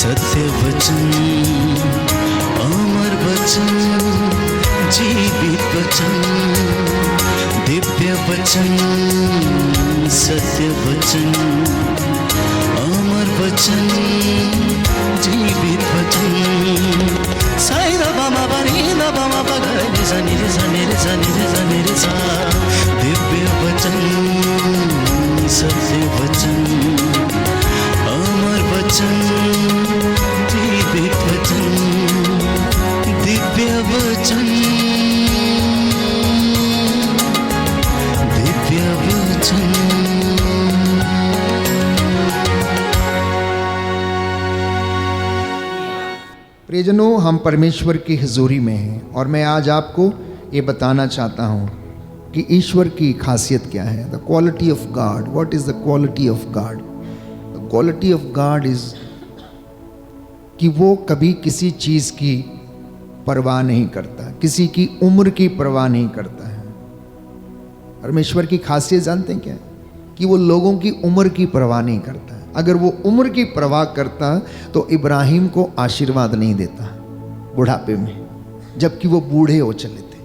सत्य वचन, अमर वचन, जीवित वचन, दिव्य वचन, सत्य वचन, अमर वचन, जीवित वचन। साई दा बामा बनी दा बामा बगरे सा निरे सा निरे सा निरे सा निरे सा। दिव्य वचन, सत्य वचन, अमर वचन, जीवित वचन, दिव्य वचन, दिव्य वचन। प्रियजनों, हम परमेश्वर की हुजूरी में हैं और मैं आज आपको ये बताना चाहता हूँ कि ईश्वर की खासियत क्या है। The quality of God. What is the quality of God? The quality of God is कि वो कभी किसी चीज़ की परवाह नहीं करता, किसी की उम्र की परवाह नहीं करता है। परमेश्वर की खासियत जानते हैं क्या है? कि वो लोगों की उम्र की परवाह नहीं करता है। अगर वो उम्र की परवाह करता तो इब्राहिम को आशीर्वाद नहीं देता बुढ़ापे में, जबकि वो बूढ़े हो चले थे,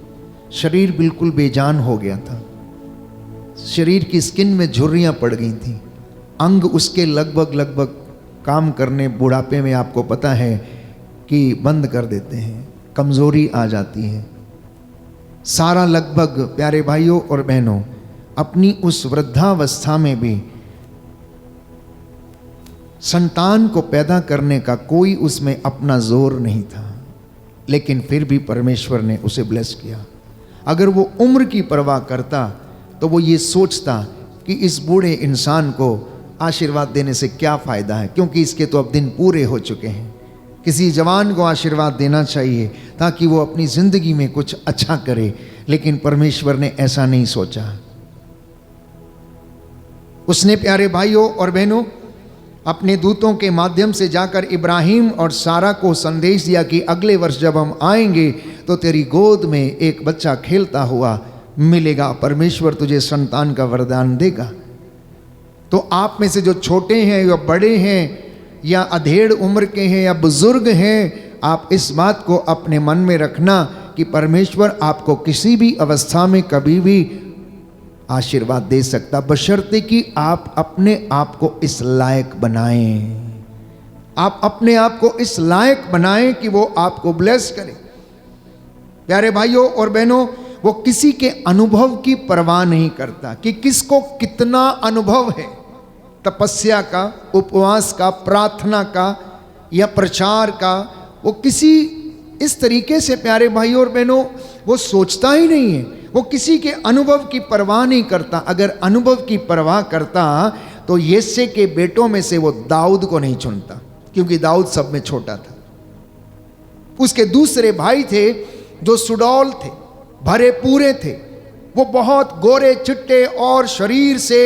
शरीर बिल्कुल बेजान हो गया था, शरीर की स्किन में झुर्रियाँ पड़ गई थी, अंग उसके लगभग काम करने बुढ़ापे में आपको पता है कि बंद कर देते हैं, कमज़ोरी आ जाती है। सारा लगभग, प्यारे भाइयों और बहनों, अपनी उस वृद्धावस्था में भी संतान को पैदा करने का कोई उसमें अपना जोर नहीं था, लेकिन फिर भी परमेश्वर ने उसे ब्लेस किया। अगर वो उम्र की परवाह करता तो वो ये सोचता कि इस बूढ़े इंसान को आशीर्वाद देने से क्या फ़ायदा है, क्योंकि इसके तो अब दिन पूरे हो चुके हैं। किसी जवान को आशीर्वाद देना चाहिए ताकि वो अपनी ज़िंदगी में कुछ अच्छा करे, लेकिन परमेश्वर ने ऐसा नहीं सोचा। उसने, प्यारे भाइयों और बहनों, अपने दूतों के माध्यम से जाकर इब्राहिम और सारा को संदेश दिया कि अगले वर्ष जब हम आएंगे तो तेरी गोद में एक बच्चा खेलता हुआ मिलेगा, परमेश्वर तुझे संतान का वरदान देगा। तो आप में से जो छोटे हैं या बड़े हैं या अधेड़ उम्र के हैं या बुजुर्ग हैं, आप इस बात को अपने मन में रखना कि परमेश्वर आपको किसी भी अवस्था में कभी भी आशीर्वाद दे सकता, बशर्ते कि आप अपने आप को इस लायक बनाएं। आप अपने आप को इस लायक बनाएं कि वो आपको ब्लेस करे। प्यारे भाइयों और बहनों, वो किसी के अनुभव की परवाह नहीं करता कि किसको कितना अनुभव है, तपस्या का, उपवास का, प्रार्थना का या प्रचार का। वो किसी इस तरीके से, प्यारे भाइयों और बहनों, वो सोचता ही नहीं है। वो किसी के अनुभव की परवाह नहीं करता। अगर अनुभव की परवाह करता तो यिशै के बेटों में से वो दाऊद को नहीं चुनता, क्योंकि दाऊद सब में छोटा था। उसके दूसरे भाई थे जो सुडौल थे, भरे पूरे थे, वो बहुत गोरे चिट्टे और शरीर से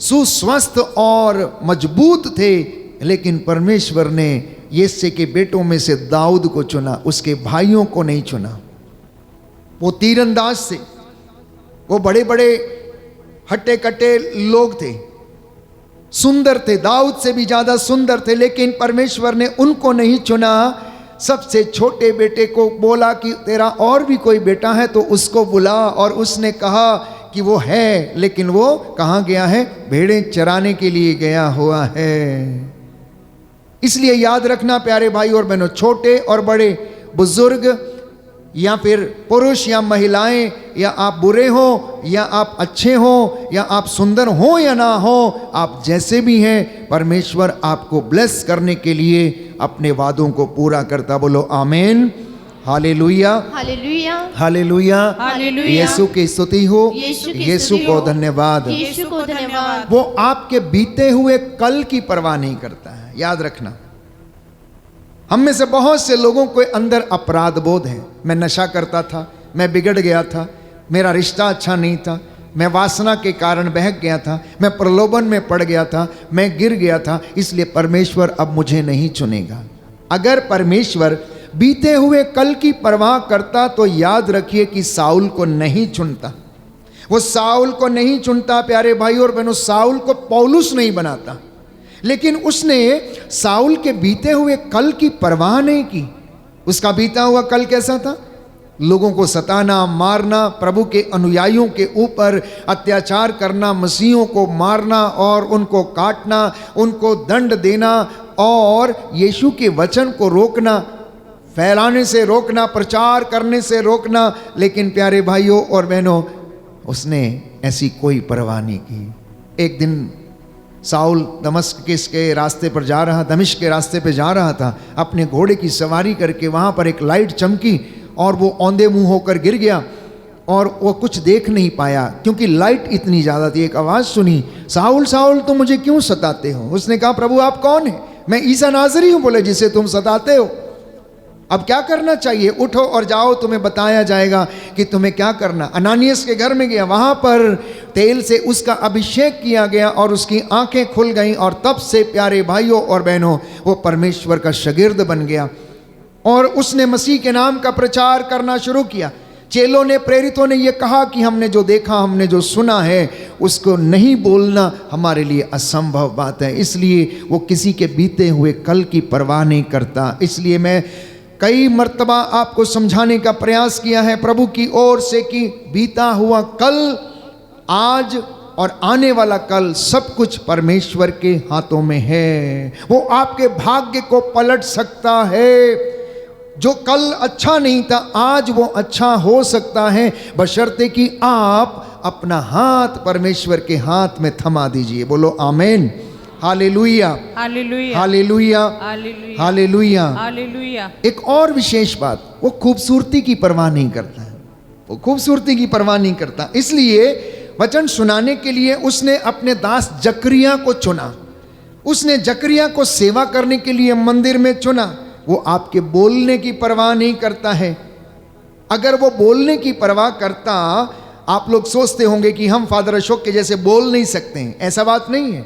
सुस्वस्थ और मजबूत थे, लेकिन परमेश्वर ने यिशै के बेटों में से दाऊद को चुना, उसके भाइयों को नहीं चुना। वो तीरंदाज थे, वो बड़े बड़े हट्टे कट्टे लोग थे, सुंदर थे, दाऊद से भी ज़्यादा सुंदर थे, लेकिन परमेश्वर ने उनको नहीं चुना। सबसे छोटे बेटे को बोला कि तेरा और भी कोई बेटा है तो उसको बुला, और उसने कहा कि वो है, लेकिन वो कहाँ गया है? भेड़ें चराने के लिए गया हुआ है। इसलिए याद रखना प्यारे भाई और बहनों, छोटे और बड़े, बुजुर्ग या फिर पुरुष या महिलाएं, या आप बुरे हो या आप अच्छे हो, या आप सुंदर हो या ना हो, आप जैसे भी हैं, परमेश्वर आपको ब्लेस करने के लिए अपने वादों को पूरा करता। बोलो आमीन, hallelujah, hallelujah, hallelujah, hallelujah. Yeshu की स्तुति हो, यीशु की यीशु स्तुति को हो, धन्यवाद। यीशु को धन्यवाद। वो आपके बीते हुए कल की परवाह नहीं करता है। याद रखना, हम में से बहुत से लोगों के अंदर अपराध बोध है। मैं नशा करता था, मैं बिगड़ गया था, मेरा रिश्ता अच्छा नहीं था, मैं वासना के कारण बहक गया था, मैं प्रलोभन में पड़ गया था, मैं गिर गया था, इसलिए परमेश्वर अब मुझे नहीं चुनेगा। अगर परमेश्वर बीते हुए कल की परवाह करता तो याद रखिए कि साउल को नहीं चुनता। वो साउल को नहीं चुनता प्यारे भाई और बहनों, साउल को पौलुस नहीं बनाता। लेकिन उसने साउल के बीते हुए कल की परवाह नहीं की। उसका बीता हुआ कल कैसा था? लोगों को सताना, मारना, प्रभु के अनुयायियों के ऊपर अत्याचार करना, मसीहों को मारना और उनको काटना, उनको दंड देना और यीशु के वचन को रोकना, फैलाने से रोकना, प्रचार करने से रोकना। लेकिन प्यारे भाइयों और बहनों, उसने ऐसी कोई परवाह नहीं की। एक दिन साउल दमिश्क के रास्ते पर जा रहा, दमिश्क के रास्ते पर जा रहा था, अपने घोड़े की सवारी करके। वहाँ पर एक लाइट चमकी और वो औंधे मुंह होकर गिर गया और वो कुछ देख नहीं पाया क्योंकि लाइट इतनी ज़्यादा थी। एक आवाज़ सुनी, साउल साउल तुम मुझे क्यों सताते हो? उसने कहा, प्रभु आप कौन है? मैं ईसा नाज़री हूँ। बोले, जिसे तुम सताते हो। अब क्या करना चाहिए? उठो और जाओ, तुम्हें बताया जाएगा कि तुम्हें क्या करना। अनानियस के घर में गया, वहाँ पर तेल से उसका अभिषेक किया गया और उसकी आंखें खुल गईं और तब से प्यारे भाइयों और बहनों वो परमेश्वर का शागिर्द बन गया और उसने मसीह के नाम का प्रचार करना शुरू किया। चेलों ने, प्रेरितों ने ये कहा कि हमने जो देखा, हमने जो सुना है, उसको नहीं बोलना हमारे लिए असंभव बात है। इसलिए वो किसी के बीते हुए कल की परवाह नहीं करता। इसलिए मैं कई मर्तबा आपको समझाने का प्रयास किया है प्रभु की ओर से कि बीता हुआ कल, आज और आने वाला कल सब कुछ परमेश्वर के हाथों में है। वो आपके भाग्य को पलट सकता है। जो कल अच्छा नहीं था, आज वो अच्छा हो सकता है, बशर्ते कि आप अपना हाथ परमेश्वर के हाथ में थमा दीजिए। बोलो आमीन, hallelujah, hallelujah, hallelujah, hallelujah, hallelujah. Hallelujah. एक और विशेष बात, वो खूबसूरती की परवाह नहीं करता है। वो खूबसूरती की परवाह नहीं करता। इसलिए वचन सुनाने के लिए उसने अपने दास जकरिया को चुना। उसने जकरिया को सेवा करने के लिए मंदिर में चुना। वो आपके बोलने की परवाह नहीं करता है। अगर वो बोलने की परवाह करता, आप लोग सोचते होंगे कि हम फादर अशोक के जैसे बोल नहीं सकते हैं। ऐसा बात नहीं है।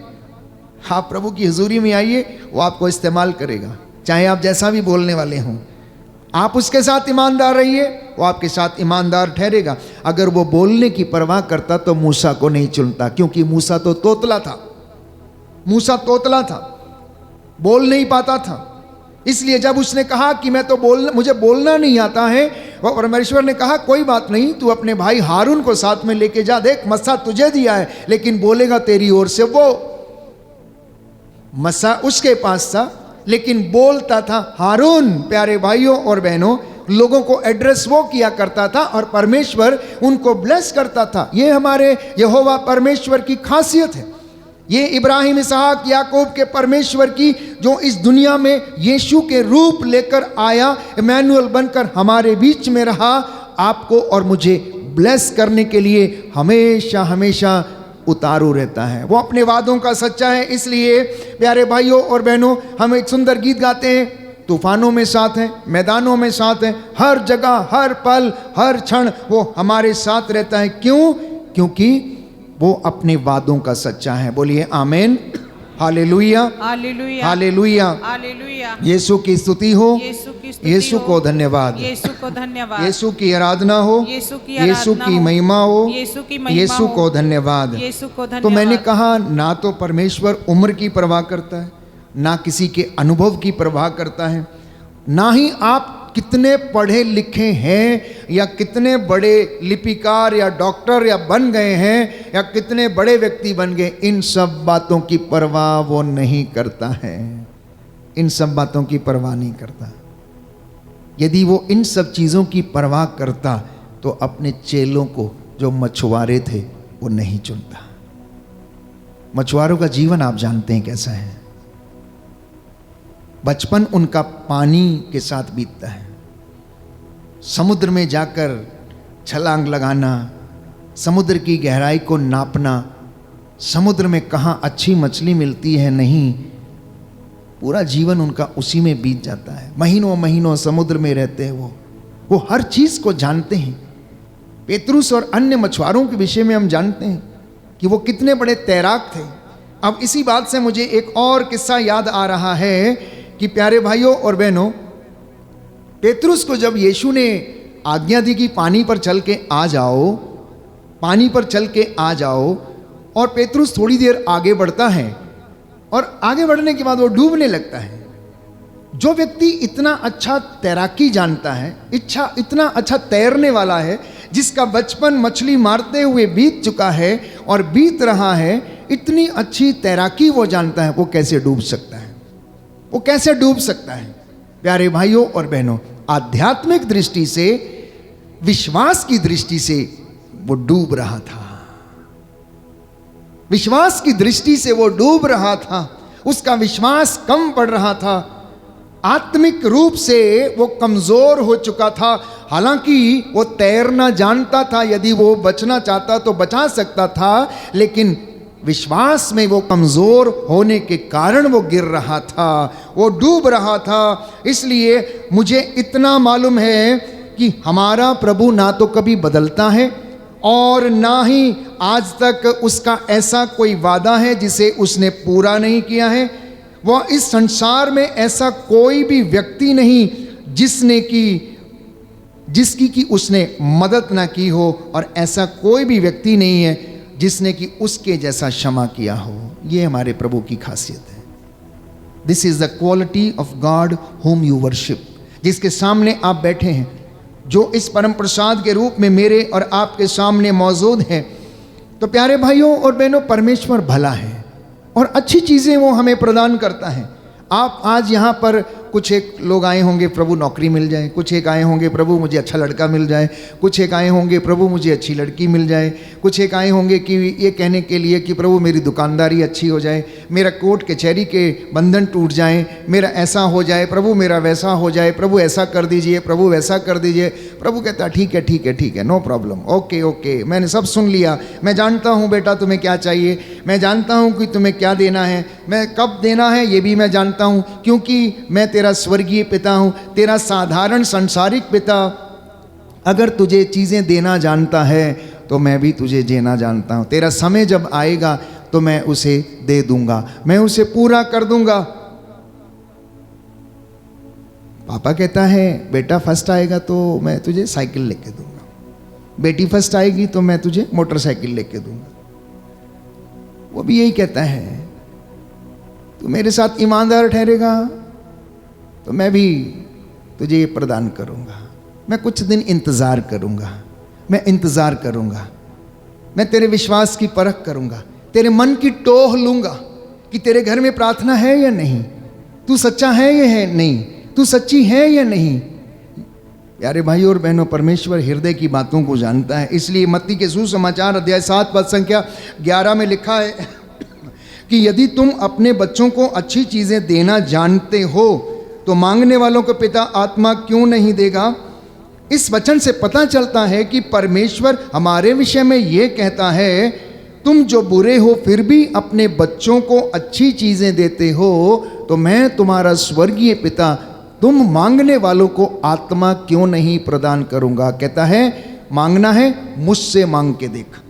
आप प्रभु की हुजूरी में आइए, वो आपको इस्तेमाल करेगा, चाहे आप जैसा भी बोलने वाले हों। आप उसके साथ ईमानदार रहिए, वो आपके साथ ईमानदार ठहरेगा। अगर वो बोलने की परवाह करता तो मूसा को नहीं चुनता, क्योंकि मूसा तो तोतला था। मूसा तोतला था, बोल नहीं पाता था। इसलिए जब उसने कहा कि मुझे बोलना नहीं आता है, और परमेश्वर ने कहा कोई बात नहीं, तू अपने भाई हारून को साथ में लेके जा, देख मस्सा तुझे दिया है लेकिन बोलेगा तेरी ओर से वो। मस्सा उसके पास था लेकिन बोलता था हारून। प्यारे भाइयों और बहनों, लोगों को एड्रेस वो किया करता था और परमेश्वर उनको ब्लेस करता था। ये हमारे यहोवा परमेश्वर की खासियत है। ये इब्राहिम, इसहाक, याकूब के परमेश्वर की, जो इस दुनिया में यीशु के रूप लेकर आया, इमैनुअल बनकर हमारे बीच में रहा, आपको और मुझे ब्लेस करने के लिए हमेशा हमेशा उतारू रहता है। वो अपने वादों का सच्चा है। इसलिए प्यारे भाइयों और बहनों, हम एक सुंदर गीत गाते हैं, तूफानों में साथ हैं, मैदानों में साथ हैं, हर जगह, हर पल, हर क्षण वो हमारे साथ रहता है। क्यों? क्योंकि वो अपने वादों का सच्चा है। बोलिए आमीन, hallelujah, hallelujah, hallelujah, hallelujah. Yeshu की स्तुति हो, यीशु की स्तुति यीशु हो, को धन्यवाद, यीशु को धन्यवाद, यीशु की आराधना हो, यीशु की यीशु आराधना की हो, महिमा हो, यीशु की महिमा यीशु हो, को धन्यवाद। यीशु को धन्यवाद। तो मैंने कहा, ना तो परमेश्वर उम्र की परवाह करता है, ना किसी के अनुभव की परवाह करता है, ना ही आप कितने पढ़े लिखे हैं या कितने बड़े लिपिकार या डॉक्टर या बन गए हैं या कितने बड़े व्यक्ति बन गए, इन सब बातों की परवाह वो नहीं करता है। इन सब बातों की परवाह नहीं करता। यदि वो इन सब चीज़ों की परवाह करता तो अपने चेलों को, जो मछुआरे थे, वो नहीं चुनता। मछुआरों का जीवन आप जानते हैं कैसा है। बचपन उनका पानी के साथ बीतता है। समुद्र में जाकर छलांग लगाना, समुद्र की गहराई को नापना, समुद्र में कहाँ अच्छी मछली मिलती है नहीं, पूरा जीवन उनका उसी में बीत जाता है। महीनों महीनों समुद्र में रहते हैं वो हर चीज़ को जानते हैं। पेतरुस और अन्य मछुआरों के विषय में हम जानते हैं कि वो कितने बड़े तैराक थे। अब इसी बात से मुझे एक और किस्सा याद आ रहा है कि प्यारे भाइयों और बहनों, पेतरुस को जब यीशु ने आज्ञा दी कि पानी पर चल के आ जाओ, पानी पर चल के आ जाओ, और पेतरुस थोड़ी देर आगे बढ़ता है और आगे बढ़ने के बाद वो डूबने लगता है। जो व्यक्ति इतना अच्छा तैराकी जानता है, इतना अच्छा तैरने वाला है, जिसका बचपन मछली मारते हुए बीत चुका है और बीत रहा है, इतनी अच्छी तैराकी वो जानता है, वो कैसे डूब सकता है? वो कैसे डूब सकता है? प्यारे भाइयों और बहनों, आध्यात्मिक दृष्टि से, विश्वास की दृष्टि से वो डूब रहा था। विश्वास की दृष्टि से वो डूब रहा था। उसका विश्वास कम पड़ रहा था। आत्मिक रूप से वो कमजोर हो चुका था। हालांकि वो तैरना जानता था, यदि वो बचना चाहता तो बचा सकता था, लेकिन विश्वास में वो कमजोर होने के कारण वो गिर रहा था, वो डूब रहा था। इसलिए मुझे इतना मालूम है कि हमारा प्रभु ना तो कभी बदलता है और ना ही आज तक उसका ऐसा कोई वादा है जिसे उसने पूरा नहीं किया है। वह इस संसार में ऐसा कोई भी व्यक्ति नहीं जिसकी कि उसने मदद ना की हो, और ऐसा कोई भी व्यक्ति नहीं है जिसने कि उसके जैसा क्षमा किया हो। ये हमारे प्रभु की खासियत है। This is the quality of God home you worship. जिसके सामने आप बैठे हैं, जो इस परम प्रसाद के रूप में मेरे और आपके सामने मौजूद है, तो प्यारे भाइयों और बहनों, परमेश्वर भला है और अच्छी चीज़ें वो हमें प्रदान करता है। आप आज यहाँ पर कुछ एक लोग आए होंगे, प्रभु नौकरी मिल जाए, कुछ एक आए होंगे प्रभु मुझे अच्छा लड़का मिल जाए, कुछ एक आए होंगे प्रभु मुझे अच्छी लड़की मिल जाए, कुछ एक आए होंगे कि ये कहने के लिए कि प्रभु मेरी दुकानदारी अच्छी हो जाए, मेरा कोर्ट कचहरी के बंधन टूट जाए, मेरा ऐसा हो जाए प्रभु, मेरा वैसा हो जाए प्रभु, ऐसा कर दीजिए प्रभु, वैसा कर दीजिए। प्रभु कहता ठीक है ठीक है ठीक है, नो प्रॉब्लम, ओके ओके, मैंने सब सुन लिया, मैं जानता हूँ बेटा तुम्हें क्या चाहिए, मैं जानता हूँ कि तुम्हें क्या देना है, मैं कब देना है ये भी मैं जानता हूँ, क्योंकि मैं तेरा स्वर्गीय पिता हूँ, तेरा साधारण संसारिक पिता। अगर तुझे चीज़ें देना जानता है तो मैं भी तुझे देना जानता हूँ। तेरा समय जब आएगा तो मैं उसे दे दूंगा, मैं उसे पूरा कर दूंगा। पापा कहता है बेटा फर्स्ट आएगा तो मैं तुझे साइकिल लेके दूंगा, बेटी फर्स्ट आएगी तो मैं तुझे मोटरसाइकिल लेके दूंगा। वो भी यही कहता है, तू मेरे साथ ईमानदार ठहरेगा तो मैं भी तुझे ये प्रदान करूंगा। मैं कुछ दिन इंतज़ार करूंगा, मैं इंतज़ार करूंगा, मैं तेरे विश्वास की परख करूंगा, तेरे मन की टोह लूंगा कि तेरे घर में प्रार्थना है या नहीं, तू सच्चा है या है नहीं, तू सच्ची है या नहीं। प्यारे भाइयों और बहनों, परमेश्वर हृदय की बातों को जानता है। इसलिए मत्ती के सुसमाचार अध्याय 7 पद संख्या 11 में लिखा है कि यदि तुम अपने बच्चों को अच्छी चीज़ें देना जानते हो तो मांगने वालों को पिता आत्मा क्यों नहीं देगा। इस वचन से पता चलता है कि परमेश्वर हमारे विषय में ये कहता है, तुम जो बुरे हो फिर भी अपने बच्चों को अच्छी चीज़ें देते हो तो मैं तुम्हारा स्वर्गीय पिता तुम मांगने वालों को आत्मा क्यों नहीं प्रदान करूंगा। कहता है मांगना है मुझसे मांग के देख।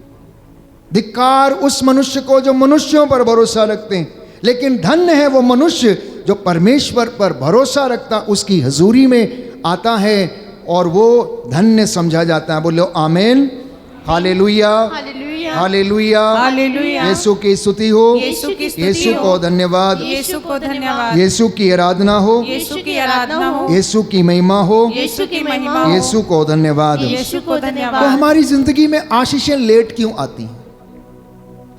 धिक्कार उस मनुष्य को जो मनुष्यों पर भरोसा रखते हैं, लेकिन धन्य है वो मनुष्य जो परमेश्वर पर भरोसा रखता, उसकी हजूरी में आता है और वो धन्य समझा जाता है। बोलो आमीन, hallelujah, hallelujah, hallelujah, hallelujah. Yeshu की स्तुति हो, यीशु की स्तुति यीशु हो, को धन्यवाद, यीशु को धन्यवाद, यीशु की आराधना हो, यीशु की आराधना हो, यीशु की महिमा हो, यीशु की महिमा हो, यीशु को धन्यवाद। यीशु को तो धन्यवाद। हमारी जिंदगी में आशीषें लेट क्यों आती हैं,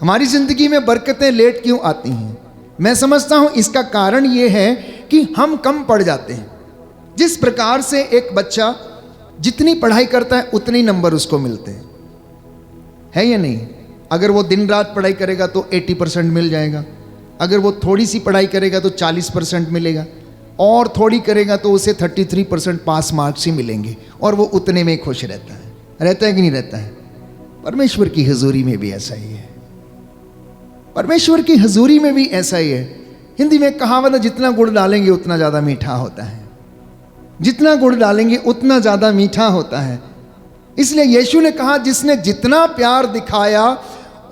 हमारी जिंदगी में बरकतें लेट क्यों आती हैं? मैं समझता हूं इसका कारण यह है कि हम कम पढ़ जाते हैं। जिस प्रकार से एक बच्चा जितनी पढ़ाई करता है उतने ही नंबर उसको मिलते हैं, है या नहीं? अगर वो दिन रात पढ़ाई करेगा तो 80% मिल जाएगा, अगर वो थोड़ी सी पढ़ाई करेगा तो 40% मिलेगा, और थोड़ी करेगा तो उसे 33% पास मार्क्स ही मिलेंगे, और वो उतने में खुश रहता है कि नहीं रहता है? परमेश्वर की हजूरी में भी ऐसा ही है, परमेश्वर की हजूरी में भी ऐसा ही है। हिंदी में कहावत है, जितना गुड़ डालेंगे उतना ज़्यादा मीठा होता है, जितना गुड़ डालेंगे उतना ज़्यादा मीठा होता है। इसलिए यीशु ने कहा जिसने जितना प्यार दिखाया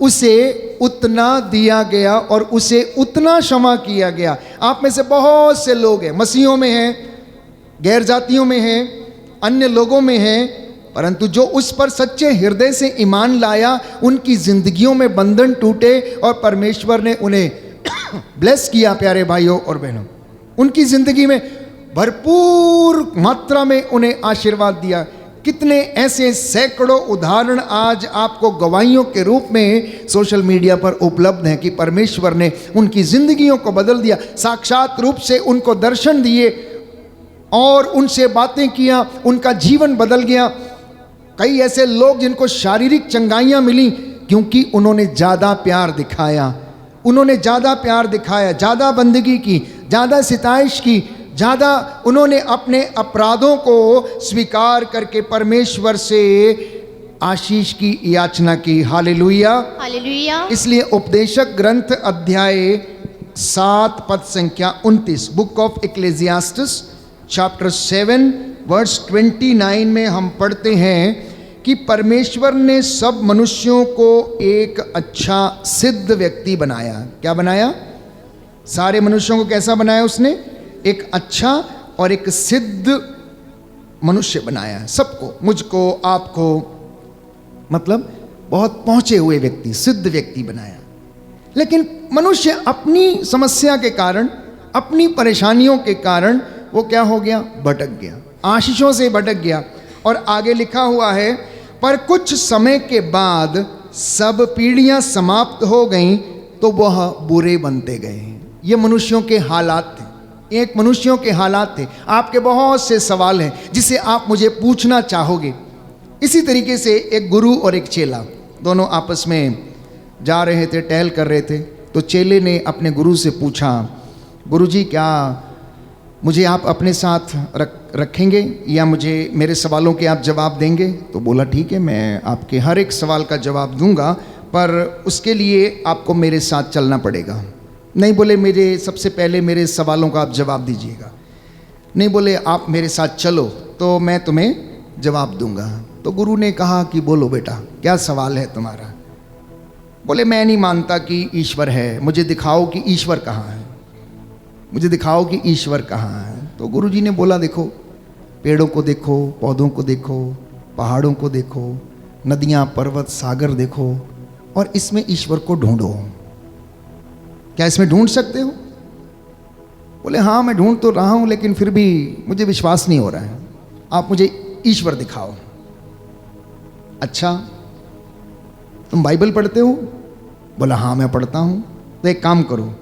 उसे उतना दिया गया और उसे उतना क्षमा किया गया। आप में से बहुत से लोग हैं, मसीहों में हैं, गैर जातियों में हैं, अन्य लोगों में हैं, परंतु जो उस पर सच्चे हृदय से ईमान लाया उनकी जिंदगियों में बंधन टूटे और परमेश्वर ने उन्हें ब्लेस किया प्यारे भाइयों और बहनों, उनकी जिंदगी में भरपूर मात्रा में उन्हें आशीर्वाद दिया। कितने ऐसे सैकड़ों उदाहरण आज आपको गवाहियों के रूप में सोशल मीडिया पर उपलब्ध हैं कि परमेश्वर ने उनकी जिंदगियों को बदल दिया, साक्षात रूप से उनको दर्शन दिए और उनसे बातें किया, उनका जीवन बदल गया। कई ऐसे लोग जिनको शारीरिक चंगाइयाँ मिली क्योंकि उन्होंने ज़्यादा प्यार दिखाया, उन्होंने ज़्यादा प्यार दिखाया, ज़्यादा बंदगी की, ज़्यादा सिताइश की, ज़्यादा उन्होंने अपने अपराधों को स्वीकार करके परमेश्वर से आशीष की याचना की। Hallelujah, hallelujah. इसलिए उपदेशक ग्रंथ अध्याय 7 पद संख्या 29, बुक ऑफ इक्लेसियास्टिस चैप्टर 7 वर्स 29 में हम पढ़ते हैं कि परमेश्वर ने सब मनुष्यों को एक अच्छा सिद्ध व्यक्ति बनाया। क्या बनाया? सारे मनुष्यों को कैसा बनाया उसने? एक अच्छा और एक सिद्ध मनुष्य बनाया। सबको, मुझको, आपको, मतलब बहुत पहुंचे हुए व्यक्ति, सिद्ध व्यक्ति बनाया। लेकिन मनुष्य अपनी समस्या के कारण, अपनी परेशानियों के कारण वो क्या हो गया? भटक गया, आशीषों से भटक गया। और आगे लिखा हुआ है, पर कुछ समय के बाद सब पीढ़ियां समाप्त हो गईं तो वह बुरे बनते गए। ये मनुष्यों के हालात थे, एक मनुष्यों के हालात थे। आपके बहुत से सवाल हैं जिसे आप मुझे पूछना चाहोगे। इसी तरीके से एक गुरु और एक चेला दोनों आपस में जा रहे थे, टहल कर रहे थे। तो चेले ने अपने गुरु से पूछा, गुरुजी क्या मुझे आप अपने साथ रखेंगे या मुझे मेरे सवालों के आप जवाब देंगे? तो बोला ठीक है, मैं आपके हर एक सवाल का जवाब दूंगा, पर उसके लिए आपको मेरे साथ चलना पड़ेगा। नहीं बोले मेरे सबसे पहले मेरे सवालों का आप जवाब दीजिएगा। नहीं बोले आप मेरे साथ चलो तो मैं तुम्हें जवाब दूंगा। तो गुरु ने कहा कि बोलो बेटा, क्या सवाल है तुम्हारा? बोले मैं नहीं मानता कि ईश्वर है, मुझे दिखाओ कि ईश्वर कहाँ है, मुझे दिखाओ कि ईश्वर कहाँ है। तो गुरुजी ने बोला देखो, पेड़ों को देखो, पौधों को देखो, पहाड़ों को देखो, नदियाँ, पर्वत, सागर देखो और इसमें ईश्वर को ढूंढो। क्या इसमें ढूंढ सकते हो? बोले हाँ मैं ढूंढ तो रहा हूँ, लेकिन फिर भी मुझे विश्वास नहीं हो रहा है, आप मुझे ईश्वर दिखाओ। अच्छा तुम बाइबल पढ़ते हो? बोला हाँ मैं पढ़ता हूँ। तो एक काम करो,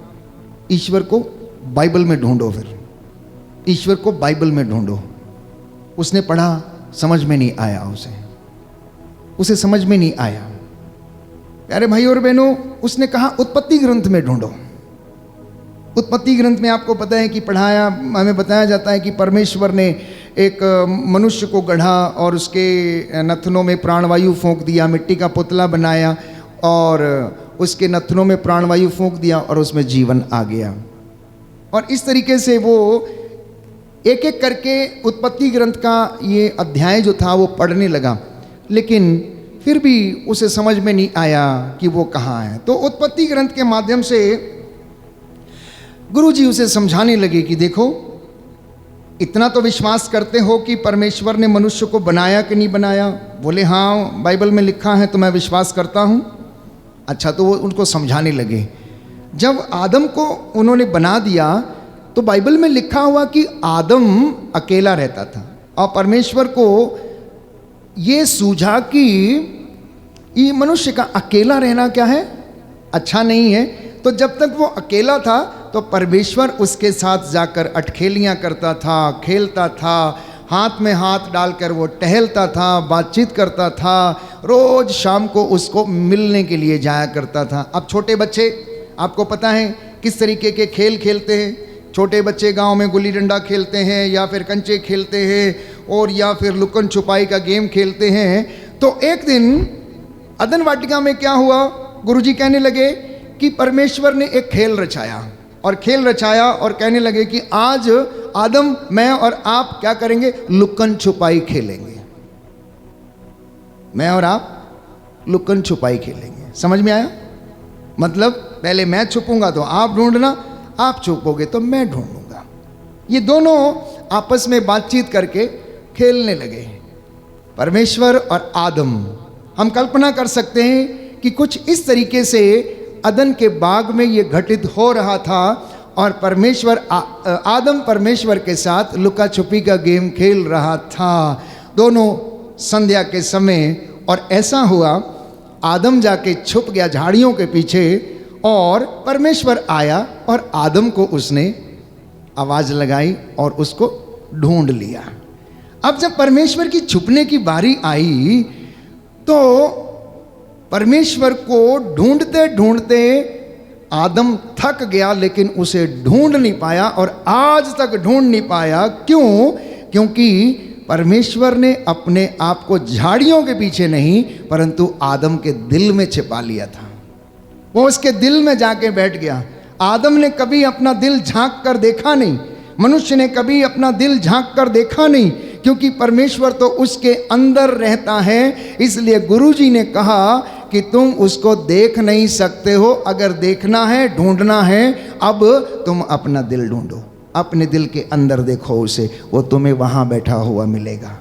ईश्वर को बाइबल में ढूंढो, फिर ईश्वर को बाइबल में ढूंढो। उसने पढ़ा, समझ में नहीं आया, उसे समझ में नहीं आया। प्यारे भाइयों और बहनों, उसने कहा उत्पत्ति ग्रंथ में ढूंढो। उत्पत्ति ग्रंथ में आपको पता है कि पढ़ाया, हमें बताया जाता है कि परमेश्वर ने एक मनुष्य को गढ़ा और उसके नथनों में प्राणवायु फूंक दिया, मिट्टी का पुतला बनाया और उसके नथनों में प्राणवायु फूंक दिया और उसमें जीवन आ गया। और इस तरीके से वो एक एक करके उत्पत्ति ग्रंथ का ये अध्याय जो था वो पढ़ने लगा, लेकिन फिर भी उसे समझ में नहीं आया कि वो कहाँ है। तो उत्पत्ति ग्रंथ के माध्यम से गुरुजी उसे समझाने लगे कि देखो, इतना तो विश्वास करते हो कि परमेश्वर ने मनुष्य को बनाया कि नहीं बनाया? बोले हाँ बाइबल में लिखा है तो मैं विश्वास करता हूँ। अच्छा, तो वो उनको समझाने लगे। जब आदम को उन्होंने बना दिया तो बाइबल में लिखा हुआ कि आदम अकेला रहता था और परमेश्वर को ये सूझा कि ये मनुष्य का अकेला रहना क्या है, अच्छा नहीं है। तो जब तक वो अकेला था तो परमेश्वर उसके साथ जाकर अटखेलियाँ करता था, खेलता था, हाथ में हाथ डालकर वो टहलता था, बातचीत करता था, रोज शाम को उसको मिलने के लिए जाया करता था। अब छोटे बच्चे आपको पता है किस तरीके के खेल खेलते हैं। छोटे बच्चे गांव में गुल्ली डंडा खेलते हैं या फिर कंचे खेलते हैं और या फिर लुकन छुपाई का गेम खेलते हैं। तो एक दिन अदन वाटिका में क्या हुआ, गुरुजी कहने लगे कि परमेश्वर ने एक खेल रचाया और खेल रचाया और कहने लगे कि आज आदम, मैं और आप क्या करेंगे, लुकन छुपाई खेलेंगे। मैं और आप लुकन छुपाई खेलेंगे। समझ में आया? मतलब पहले मैं छुपूंगा तो आप ढूंढना, आप छुपोगे तो मैं ढूंढूंगा। ये दोनों आपस में बातचीत करके खेलने लगे, परमेश्वर और आदम। हम कल्पना कर सकते हैं कि कुछ इस तरीके से अदन के बाग में ये घटित हो रहा था और परमेश्वर आदम परमेश्वर के साथ लुका छुपी का गेम खेल रहा था, दोनों संध्या के समय। और ऐसा हुआ, आदम जाके छुप गया झाड़ियों के पीछे और परमेश्वर आया और आदम को उसने आवाज़ लगाई और उसको ढूंढ लिया। अब जब परमेश्वर की छुपने की बारी आई तो परमेश्वर को ढूंढते ढूंढते आदम थक गया, लेकिन उसे ढूंढ नहीं पाया और आज तक ढूंढ नहीं पाया। क्यों? क्योंकि परमेश्वर ने अपने आप को झाड़ियों के पीछे नहीं परंतु आदम के दिल में छिपा लिया था। वो उसके दिल में जाके बैठ गया। आदम ने कभी अपना दिल झांक कर देखा नहीं, मनुष्य ने कभी अपना दिल झांक कर देखा नहीं, क्योंकि परमेश्वर तो उसके अंदर रहता है। इसलिए गुरुजी ने कहा कि तुम उसको देख नहीं सकते हो, अगर देखना है, ढूंढना है, अब तुम अपना दिल ढूंढो, अपने दिल के अंदर देखो उसे, वो तुम्हें वहाँ बैठा हुआ मिलेगा,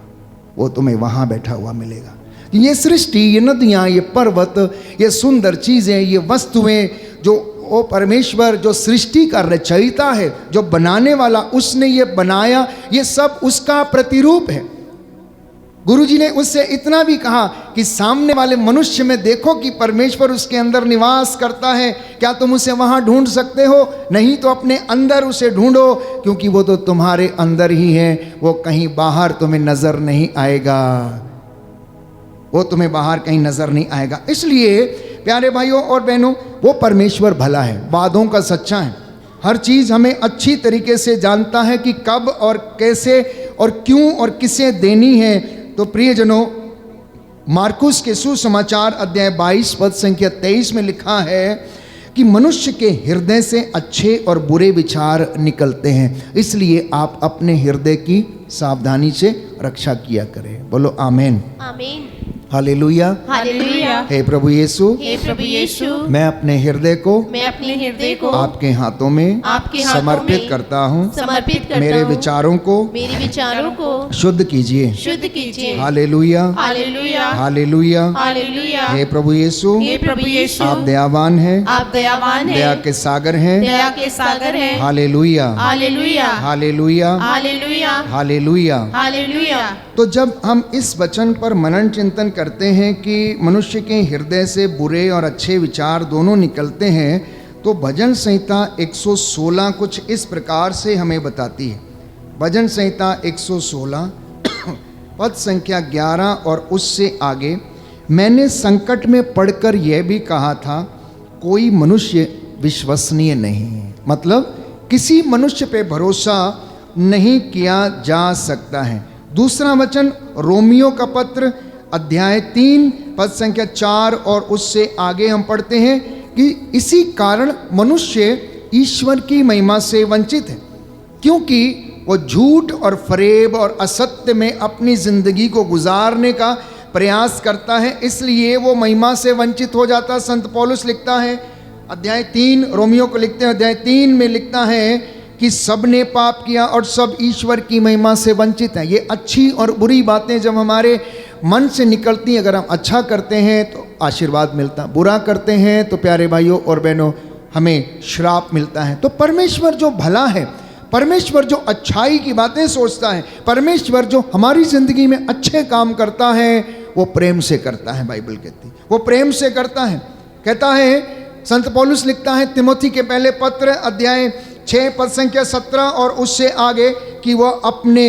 वो तुम्हें वहाँ बैठा हुआ मिलेगा। ये सृष्टि, ये नदियाँ, ये पर्वत, ये सुंदर चीज़ें, ये वस्तुएं, जो वो परमेश्वर जो सृष्टि का रचयिता है, जो बनाने वाला, उसने ये बनाया, ये सब उसका प्रतिरूप है। गुरुजी ने उससे इतना भी कहा कि सामने वाले मनुष्य में देखो कि परमेश्वर उसके अंदर निवास करता है, क्या तुम उसे वहाँ ढूंढ सकते हो? नहीं तो अपने अंदर उसे ढूंढो, क्योंकि वो तो तुम्हारे अंदर ही है, वो कहीं बाहर तुम्हें नजर नहीं आएगा, वो तुम्हें बाहर कहीं नजर नहीं आएगा। इसलिए प्यारे भाइयों और बहनों, वो परमेश्वर भला है, वादों का सच्चा है, हर चीज़ हमें अच्छी तरीके से जानता है कि कब और कैसे और क्यों और किसे देनी है। तो प्रियजनों, मार्कुस के सुसमाचार अध्याय 22 पद संख्या 23 में लिखा है कि मनुष्य के हृदय से अच्छे और बुरे विचार निकलते हैं, इसलिए आप अपने हृदय की सावधानी से रक्षा किया करें। बोलो आमीन, आमीन, हालेलुया, हालेलुया। हे प्रभु यीशु, हे प्रभु यीशु, मैं अपने हृदय को मैं अपने हृदय को आपके हाथों में आपके हाथों समर्पित में करता हूँ। समर्पित करता मेरे हूँ। विचारों को मेरे विचारों को शुद्ध कीजिए। शुद्ध कीजिए। Hallelujah, hallelujah, hallelujah. हालेलुया। हे प्रभु यीशु, हे प्रभु यीशु, आप दयावान हैं, आप दयावान हैं, दया के सागर हैं। दया के सागर हैं। Hallelujah, hallelujah, hallelujah, hallelujah, hallelujah. Hallelujah. तो जब हम इस वचन पर मनन चिंतन करते हैं कि मनुष्य के हृदय से बुरे और अच्छे विचार दोनों निकलते हैं, तो भजन संहिता 116 कुछ इस प्रकार से हमें बताती है। भजन संहिता 116 पद संख्या 11 और उससे आगे, मैंने संकट में पड़कर यह भी कहा था, कोई मनुष्य विश्वसनीय नहीं। मतलब किसी मनुष्य पे भरोसा नहीं किया जा सकता है। दूसरा वचन रोमियो का पत्र अध्याय 3 पद संख्या 4 और उससे आगे हम पढ़ते हैं कि इसी कारण मनुष्य ईश्वर की महिमा से वंचित है, क्योंकि वो झूठ और फरेब और असत्य में अपनी जिंदगी को गुजारने का प्रयास करता है, इसलिए वो महिमा से वंचित हो जाता है। संत पौलुस लिखता है अध्याय 3, रोमियो को लिखते हैं अध्याय 3 में लिखता है कि सब ने पाप किया और सब ईश्वर की महिमा से वंचित हैं। ये अच्छी और बुरी बातें जब हमारे मन से निकलती हैं, अगर हम अच्छा करते हैं तो आशीर्वाद मिलता है, बुरा करते हैं तो प्यारे भाइयों और बहनों हमें श्राप मिलता है। तो परमेश्वर जो भला है, परमेश्वर जो अच्छाई की बातें सोचता है, परमेश्वर जो हमारी ज़िंदगी में अच्छे काम करता है, वो प्रेम से करता है। बाइबल कहती है वो प्रेम से करता है। कहता है संत पौलुस लिखता है तिमोथी के पहले पत्र अध्याय 6 पद संख्या 17 और उससे आगे कि वह अपने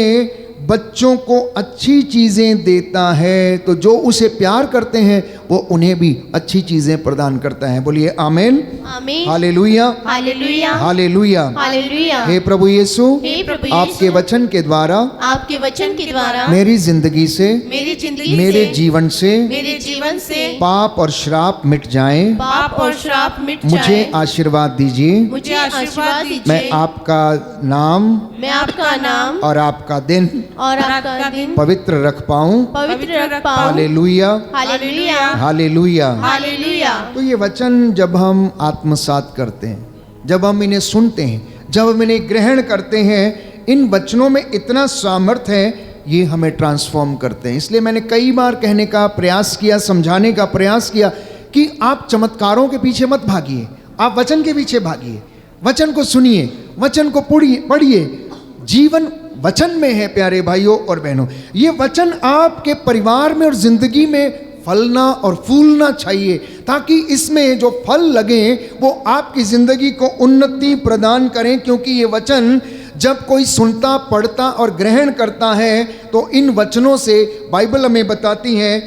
बच्चों को अच्छी चीज़ें देता है, तो जो उसे प्यार करते हैं वो उन्हें भी अच्छी चीज़ें प्रदान करता है। बोलिए आमीन, आमीन, हालेलुया, हालेलुया, हालेलुया, हालेलुया। हे प्रभु यीशु, हे प्रभु यीशु, आपके वचन के द्वारा आपके वचन के द्वारा मेरी जिंदगी से, मेरी जिंदगी मेरे से, जीवन से मेरे जीवन से पाप और श्राप मिट जाएं। पाप और श्राप मिट मुझे जाए। आशीर्वाद दीजिए। मुझे आशीर्वाद मैं दीजिए। आपका नाम मैं आपका नाम और आपका दिन और आपका दिन पवित्र रख पाऊं। पवित्र रख पाऊं। Hallelujah, hallelujah, hallelujah. हालेलुया। तो ये वचन जब हम आत्मसात करते हैं, जब हम इन्हें सुनते हैं, जब हम इन्हें ग्रहण करते हैं, इन वचनों में इतना सामर्थ्य है, ये हमें ट्रांसफॉर्म करते हैं। इसलिए मैंने कई बार कहने का प्रयास किया, समझाने का प्रयास किया कि आप चमत्कारों के पीछे मत भागिए, आप वचन के पीछे भागिए, वचन को सुनिए, वचन को पढ़िए। जीवन वचन में है प्यारे भाइयों और बहनों। ये वचन आपके परिवार में और जिंदगी में फलना और फूलना चाहिए, ताकि इसमें जो फल लगे वो आपकी जिंदगी को उन्नति प्रदान करें। क्योंकि ये वचन जब कोई सुनता, पढ़ता और ग्रहण करता है तो इन वचनों से बाइबल हमें बताती है,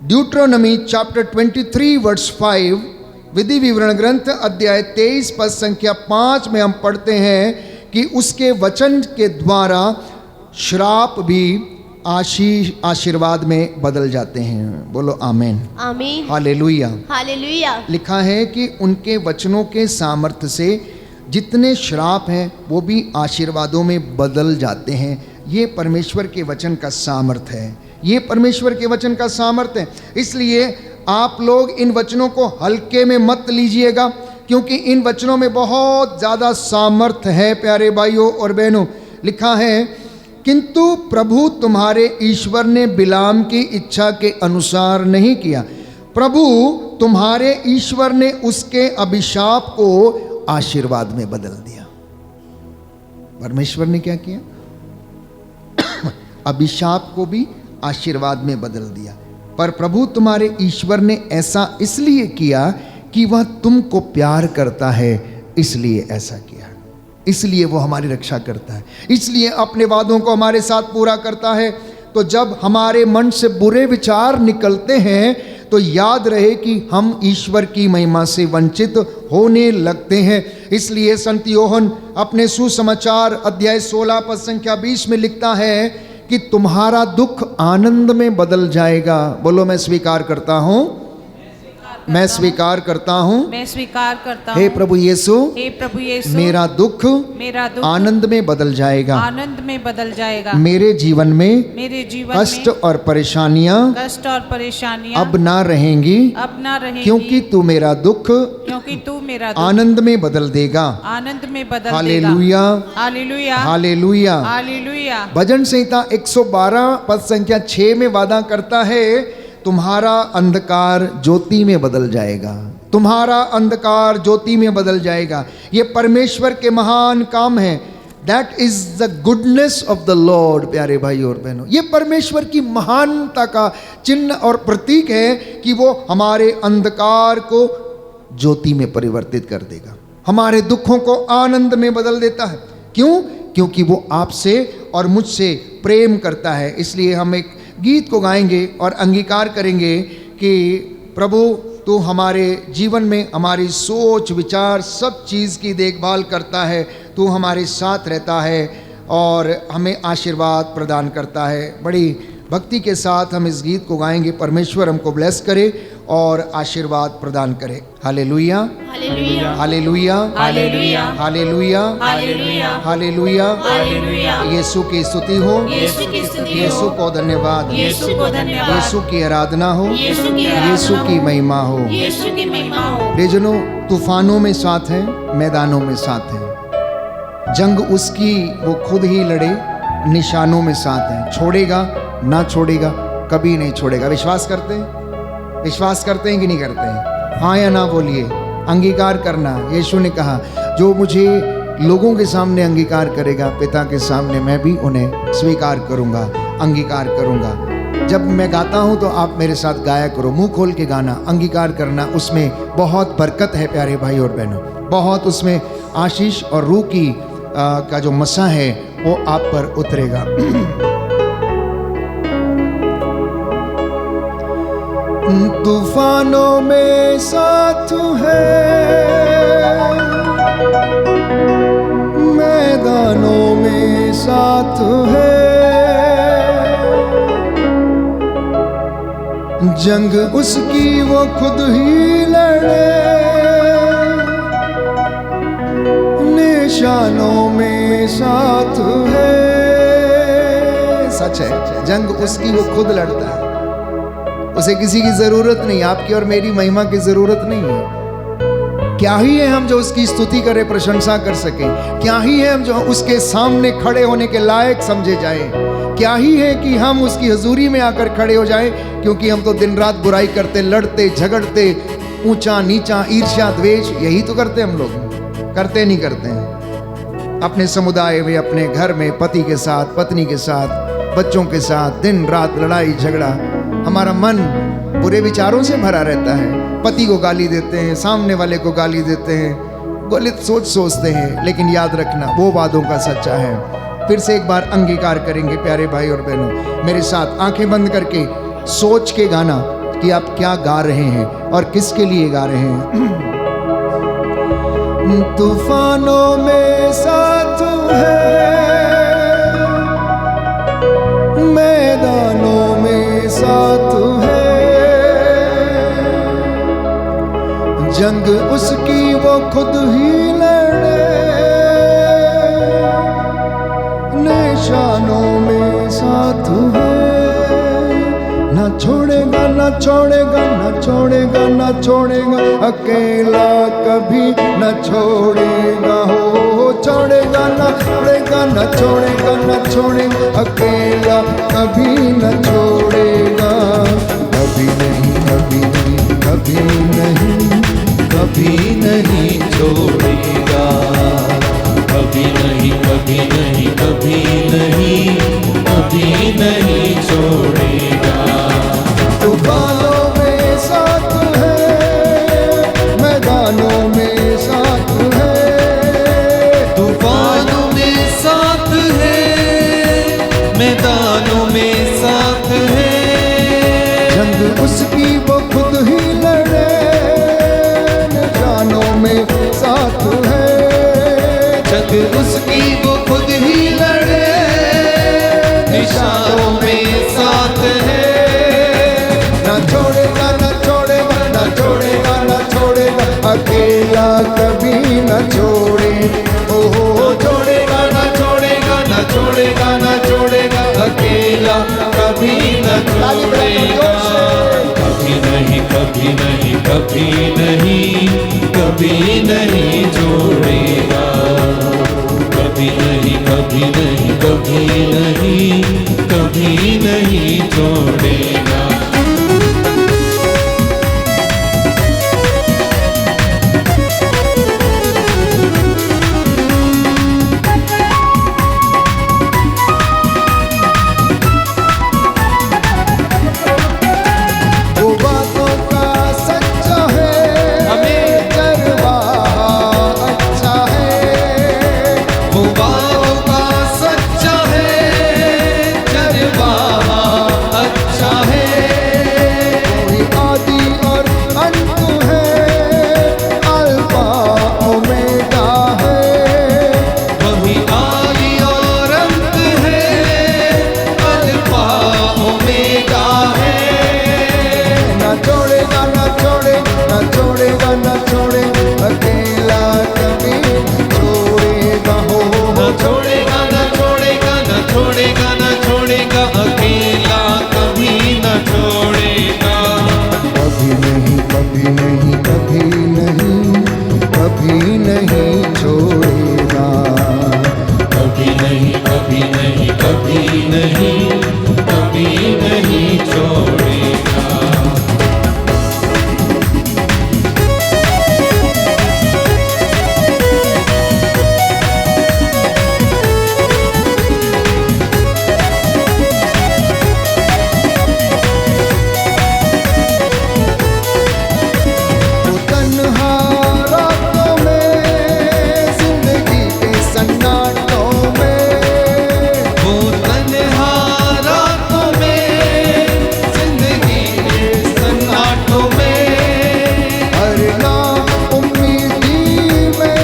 ड्यूट्रोनॉमी चैप्टर 23 वर्स 5, विधि विवरण ग्रंथ अध्याय 23 पद संख्या 5 में हम पढ़ते हैं कि उसके वचन के द्वारा श्राप भी आशीर्वाद में बदल जाते हैं। बोलो आमीन, आमीन, हालेलुया। हालेलुया। लिखा है कि उनके वचनों के सामर्थ्य से जितने श्राप हैं वो भी आशीर्वादों में बदल जाते हैं। ये परमेश्वर के वचन का सामर्थ्य है, ये परमेश्वर के वचन का सामर्थ्य है। इसलिए आप लोग इन वचनों को हल्के में मत लीजिएगा, क्योंकि इन वचनों में बहुत ज़्यादा सामर्थ्य है प्यारे भाइयों और बहनों। लिखा है, किंतु प्रभु तुम्हारे ईश्वर ने बिलाम की इच्छा के अनुसार नहीं किया। प्रभु तुम्हारे ईश्वर ने उसके अभिशाप को आशीर्वाद में बदल दिया। परमेश्वर ने क्या किया? अभिशाप को भी आशीर्वाद में बदल दिया। पर प्रभु तुम्हारे ईश्वर ने ऐसा इसलिए किया कि वह तुमको प्यार करता है, इसलिए ऐसा किया। इसलिए वो हमारी रक्षा करता है, इसलिए अपने वादों को हमारे साथ पूरा करता है। तो जब हमारे मन से बुरे विचार निकलते हैं तो याद रहे कि हम ईश्वर की महिमा से वंचित होने लगते हैं। इसलिए संत योहन अपने सुसमाचार अध्याय 16 पद संख्या 20 में लिखता है कि तुम्हारा दुख आनंद में बदल जाएगा। बोलो, मैं स्वीकार करता हूँ, मैं स्वीकार करता हूँ, मैं स्वीकार करता हे हूँ। प्रभु यीशु, हे प्रभु यीशु, मेरा दुख आनंद में बदल जाएगा, आनंद में बदल जाएगा। मेरे जीवन में कष्ट में और परेशानियां कष्ट और परेशानियां अब ना रहेंगी, क्योंकि तू मेरा दुख आनंद में बदल देगा, आनंद में बदल हालेलुया, हालेलुया, हालेलुया, हालेलुया। भजन संहिता 112 पद संख्या 6 में वादा करता है, तुम्हारा अंधकार ज्योति में बदल जाएगा, तुम्हारा अंधकार ज्योति में बदल जाएगा। ये परमेश्वर के महान काम है। That is the goodness of the Lord. प्यारे भाई और बहनों, ये परमेश्वर की महानता का चिन्ह और प्रतीक है कि वो हमारे अंधकार को ज्योति में परिवर्तित कर देगा, हमारे दुखों को आनंद में बदल देता है। क्यों? क्योंकि वो आपसे और मुझसे प्रेम करता है। इसलिए हम एक गीत को गाएंगे और अंगीकार करेंगे कि प्रभु तू हमारे जीवन में हमारी सोच विचार सब चीज़ की देखभाल करता है, तू हमारे साथ रहता है और हमें आशीर्वाद प्रदान करता है। बड़ी भक्ति के साथ हम इस गीत को गाएंगे। परमेश्वर हमको ब्लेस करे और आशीर्वाद प्रदान करे। Hallelujah, hallelujah, hallelujah, hallelujah, hallelujah, hallelujah, hallelujah. Hallelujah. Yeshu की स्तुति हो, यीशु की स्तुति हो, यीशु को धन्यवाद, यीशु को धन्यवाद, यीशु की आराधना हो, यीशु की आराधना यीशु की हो, महिमा हो। यीशु की महिमा हो। प्रियजनों, तूफानों में साथ है, मैदानों में साथ है, जंग उसकी वो खुद ही लड़े, निशानों में साथ है। छोड़ेगा ना छोड़ेगा, कभी नहीं छोड़ेगा। विश्वास करते हैं? विश्वास करते हैं कि नहीं करते हैं? हाँ या ना बोलिए, अंगीकार करना। यीशु ने कहा, जो मुझे लोगों के सामने अंगीकार करेगा, पिता के सामने मैं भी उन्हें स्वीकार करूंगा, अंगीकार करूंगा। जब मैं गाता हूं तो आप मेरे साथ गाया करो, मुंह खोल के गाना, अंगीकार करना। उसमें बहुत बरकत है प्यारे भाई और बहनों, बहुत उसमें आशीष और रूह की का जो मसा है वो आप पर उतरेगा। तूफानों में साथ है, मैदानों में साथ है, जंग उसकी वो खुद ही लड़े, निशानों में साथ है। सच है, जंग उसकी वो खुद लड़ता है, उसे किसी की जरूरत नहीं, आपकी और मेरी महिमा की जरूरत नहीं है। क्या ही है हम जो उसकी स्तुति करें, प्रशंसा कर सके? क्या ही है हम जो उसके सामने खड़े होने के लायक समझे जाए? क्या ही है कि हम उसकी हजूरी में आकर खड़े हो जाएं, क्योंकि हम तो दिन रात बुराई करते, लड़ते झगड़ते, ऊंचा नीचा, ईर्ष्या द्वेष, यही तो करते हम लोग। करते नहीं करते हैं अपने समुदाय में, अपने घर में, पति के साथ, पत्नी के साथ, बच्चों के साथ दिन रात लड़ाई झगड़ा। हमारा मन बुरे विचारों से भरा रहता है। पति को गाली देते हैं, सामने वाले को गाली देते हैं, गलत सोच सोचते हैं। लेकिन याद रखना, वो वादों का सच्चा है। फिर से एक बार अंगीकार करेंगे प्यारे भाई और बहनों, मेरे साथ आंखें बंद करके सोच के गाना कि आप क्या गा रहे हैं और किसके लिए गा रहे हैं। तूफानों में साथ है, मैदानों में साथ है, जंग उसकी वो खुद ही लड़े, निशानों में साथ है। ना छोड़ेगा, ना छोड़ेगा, ना छोड़ेगा, ना छोड़ेगा, अकेला कभी न छोड़ेगा। हो छोड़ेगा, ना छोड़ेगा, ना छोड़ेगा, ना छोड़ेगा, अकेला कभी न छोड़ेगा। कभी नहीं, कभी नहीं, कभी नहीं, कभी नहीं छोड़ेगा, कभी नहीं, कभी नहीं, कभी नहीं, कभी नहीं छोड़ेगा। तूफानों में साथ है, मैदानों में साथ है, तूफानों में साथ है, मैदानों में साथ है, जंग उसकी वो खुद ही लड़े, निशानों में साथ है, जंग उसकी वो खुद ही लड़े, निशानों में साथ है। ना छोड़ेगा, ना छोड़ेगा, ना छोड़ेगा, ना छोड़ेगा, अकेला कभी न छोड़े। ओहो छोड़ेगा, ना छोड़ेगा, ना छोड़ेगा, ना छोड़ेगा, अकेला कभी न छोड़ेगा। कभी नहीं, कभी नहीं, कभी नहीं, कभी नहीं छोड़ेगा। कभी नहीं, कभी नहीं, कभी नहीं, कभी नहीं छोड़ेगा। वो बातों का सच्चा है, हमें चरवाहा अच्छा है। वो बातों का सच्चा है, चरवाहा अच्छा है। कोई आदि और अंत है, अल्फा ओमेगा है। वही आदि और अंत है, अल्फा ओमेगा है। ना छोड़ेगा, ना छोड़ेगा, ना छोड़ेगा, ना छोड़ेगा, अकेला कभी न छोड़ेगा। हो न छोड़ेगा, न छोड़ेगा, न छोड़ेगा, न छोड़ेगा, अकेला कभी न छोड़ेगा। कभी नहीं, कभी नहीं, कभी नहीं, कभी नहीं छोड़ेगा। कभी नहीं, कभी नहीं, कभी नहीं, कभी नहीं छोड़ेगा। वो तन्हा रातों में, जिंदगी के सन्नाटों में, वो तन्हा रातों में, जिंदगी के सन्नाटों में, हर ना उम्मीदी में,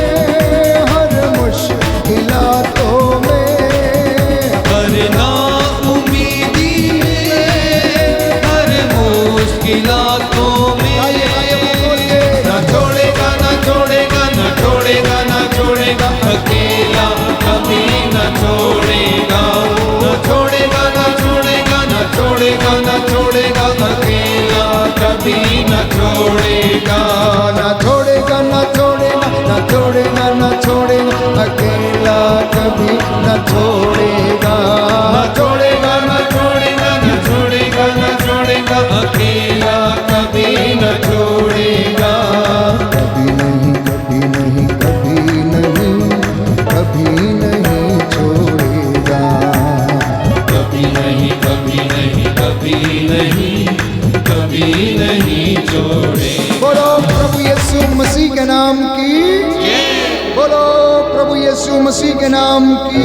हर मुश्किलातों में, हर नाउमीदी में, हर मुश्किलातों में। ना छोड़ेगा, ना छोड़ेगा, ना छोड़ेगा, ना छोड़ेगा, अकेला कभी न छोड़ेगा। ना छोड़ेगा, ना छोड़ेगा, ना छोड़ेगा, ना छोड़ेगा, अकेला कभी न छोड़ेगा। ना छोड़ेगा, ना छोड़ेगा, ना छोड़ेगा, ना छोड़ेगा, अकेला कभी न छोड़ेगा। ना छोड़ेगा, के नाम की बोलो, प्रभु यीशु मसीह के नाम की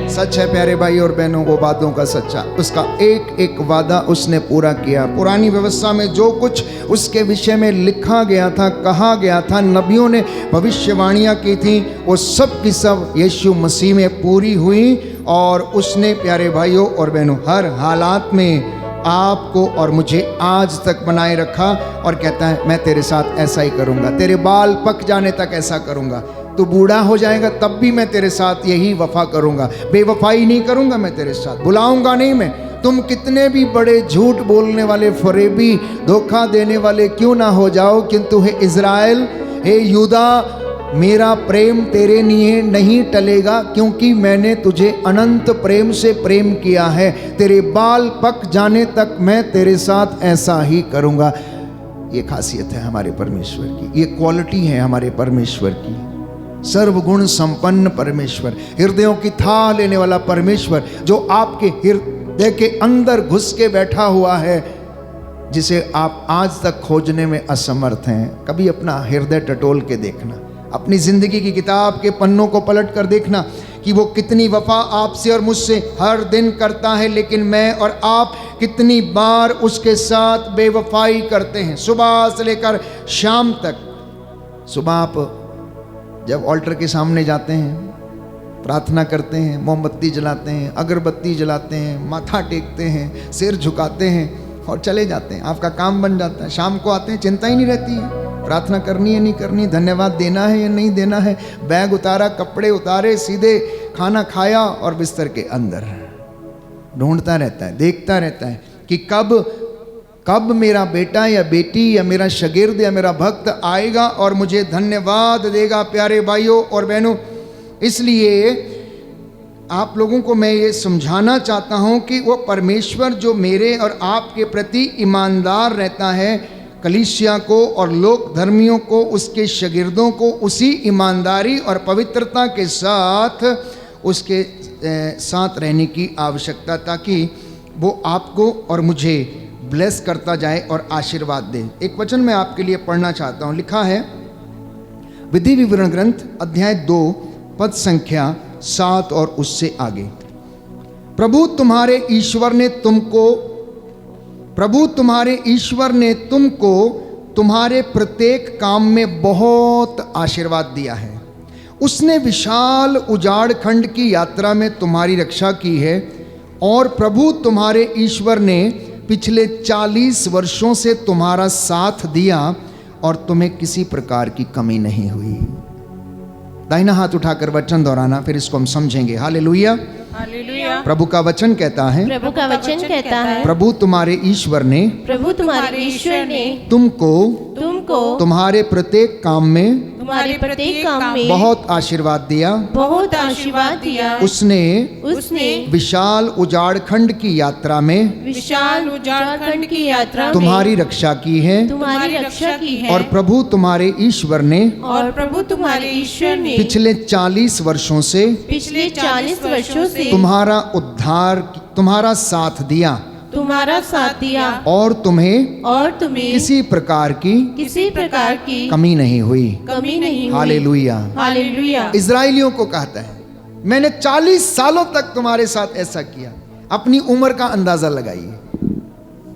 सच है प्यारे भाई और बहनों, वो बातों का सच्चा, उसका एक एक वादा उसने पूरा किया। पुरानी व्यवस्था में जो कुछ उसके विषय में लिखा गया था, कहा गया था, नबियों ने भविष्यवाणियां की थी, वो सब की सब यीशु मसीह में पूरी हुई। और उसने प्यारे भाइयों और बहनों हर हालात में आपको और मुझे आज तक बनाए रखा और कहता है मैं तेरे साथ ऐसा ही करूँगा, तेरे बाल पक जाने तक ऐसा करूँगा, तू बूढ़ा हो जाएगा तब भी मैं तेरे साथ यही वफा करूँगा, बेवफाई नहीं करूँगा मैं तेरे साथ, बुलाऊँगा नहीं मैं। तुम कितने भी बड़े झूठ बोलने वाले, फरेबी, धोखा देने वाले क्यों ना हो जाओ, किंतु हे इज़राइल, हे यूदा, मेरा प्रेम तेरे लिए नहीं टलेगा, क्योंकि मैंने तुझे अनंत प्रेम से प्रेम किया है। तेरे बाल पक जाने तक मैं तेरे साथ ऐसा ही करूँगा। ये खासियत है हमारे परमेश्वर की, ये क्वालिटी है हमारे परमेश्वर की। सर्वगुण संपन्न परमेश्वर, हृदयों की था लेने वाला परमेश्वर, जो आपके हृदय के अंदर घुस के बैठा हुआ है, जिसे आप आज तक खोजने में असमर्थ हैं। कभी अपना हृदय टटोल के देखना, अपनी जिंदगी की किताब के पन्नों को पलट कर देखना कि वो कितनी वफा आपसे और मुझसे हर दिन करता है, लेकिन मैं और आप कितनी बार उसके साथ बेवफाई करते हैं, सुबह से लेकर शाम तक। सुबह आप जब ऑल्टर के सामने जाते हैं, प्रार्थना करते हैं, मोमबत्ती जलाते हैं, अगरबत्ती जलाते हैं, माथा टेकते हैं, सिर झुकाते हैं और चले जाते हैं, आपका काम बन जाता है। शाम को आते हैं, चिंता ही नहीं रहती है प्रार्थना करनी है नहीं करनी, धन्यवाद देना है या नहीं देना है, बैग उतारा, कपड़े उतारे, सीधे खाना खाया और बिस्तर के अंदर ढूंढता रहता है, देखता रहता है कि कब मेरा बेटा या बेटी या मेरा शागिर्द या मेरा भक्त आएगा और मुझे धन्यवाद देगा। प्यारे भाइयों और बहनों, इसलिए आप लोगों को मैं ये समझाना चाहता हूँ कि वो परमेश्वर जो मेरे और आपके प्रति ईमानदार रहता है, कलीसिया को और लोक धर्मियों को, उसके शागिर्दों को उसी ईमानदारी और पवित्रता के साथ उसके साथ रहने की आवश्यकता, ताकि वो आपको और मुझे ब्लेस करता जाए और आशीर्वाद दे। एक वचन मैं आपके लिए पढ़ना चाहता हूँ, लिखा है विधि विवरण ग्रंथ अध्याय 2 पद संख्या 7 और उससे आगे। प्रभु तुम्हारे ईश्वर ने तुमको तुम्हारे प्रत्येक काम में बहुत आशीर्वाद दिया है। उसने विशाल उजाड़ खंड की यात्रा में तुम्हारी रक्षा की है, और प्रभु तुम्हारे ईश्वर ने पिछले 40 वर्षों से तुम्हारा साथ दिया और तुम्हें किसी प्रकार की कमी नहीं हुई। दाहिना हाथ उठाकर वचन दोहराना, फिर इसको हम समझेंगे। हालेलुया। हालेलुया। प्रभु का वचन कहता है, प्रभु का वचन कहता है, प्रभु तुम्हारे ईश्वर ने तुमको तुम्हारे प्रत्येक काम में बहुत आशीर्वाद दिया। उसने विशाल उजाड़ खंड की यात्रा में तुम्हारी रक्षा की है, और प्रभु तुम्हारे ईश्वर ने पिछले 40 वर्षों से तुम्हारा उद्धार, तुम्हारा साथ दिया, और तुम्हें किसी प्रकार की कमी नहीं हुई। हालेलुया। इजराइलियों को कहता है, मैंने 40 सालों तक तुम्हारे साथ ऐसा किया। अपनी उम्र का अंदाजा लगाइए,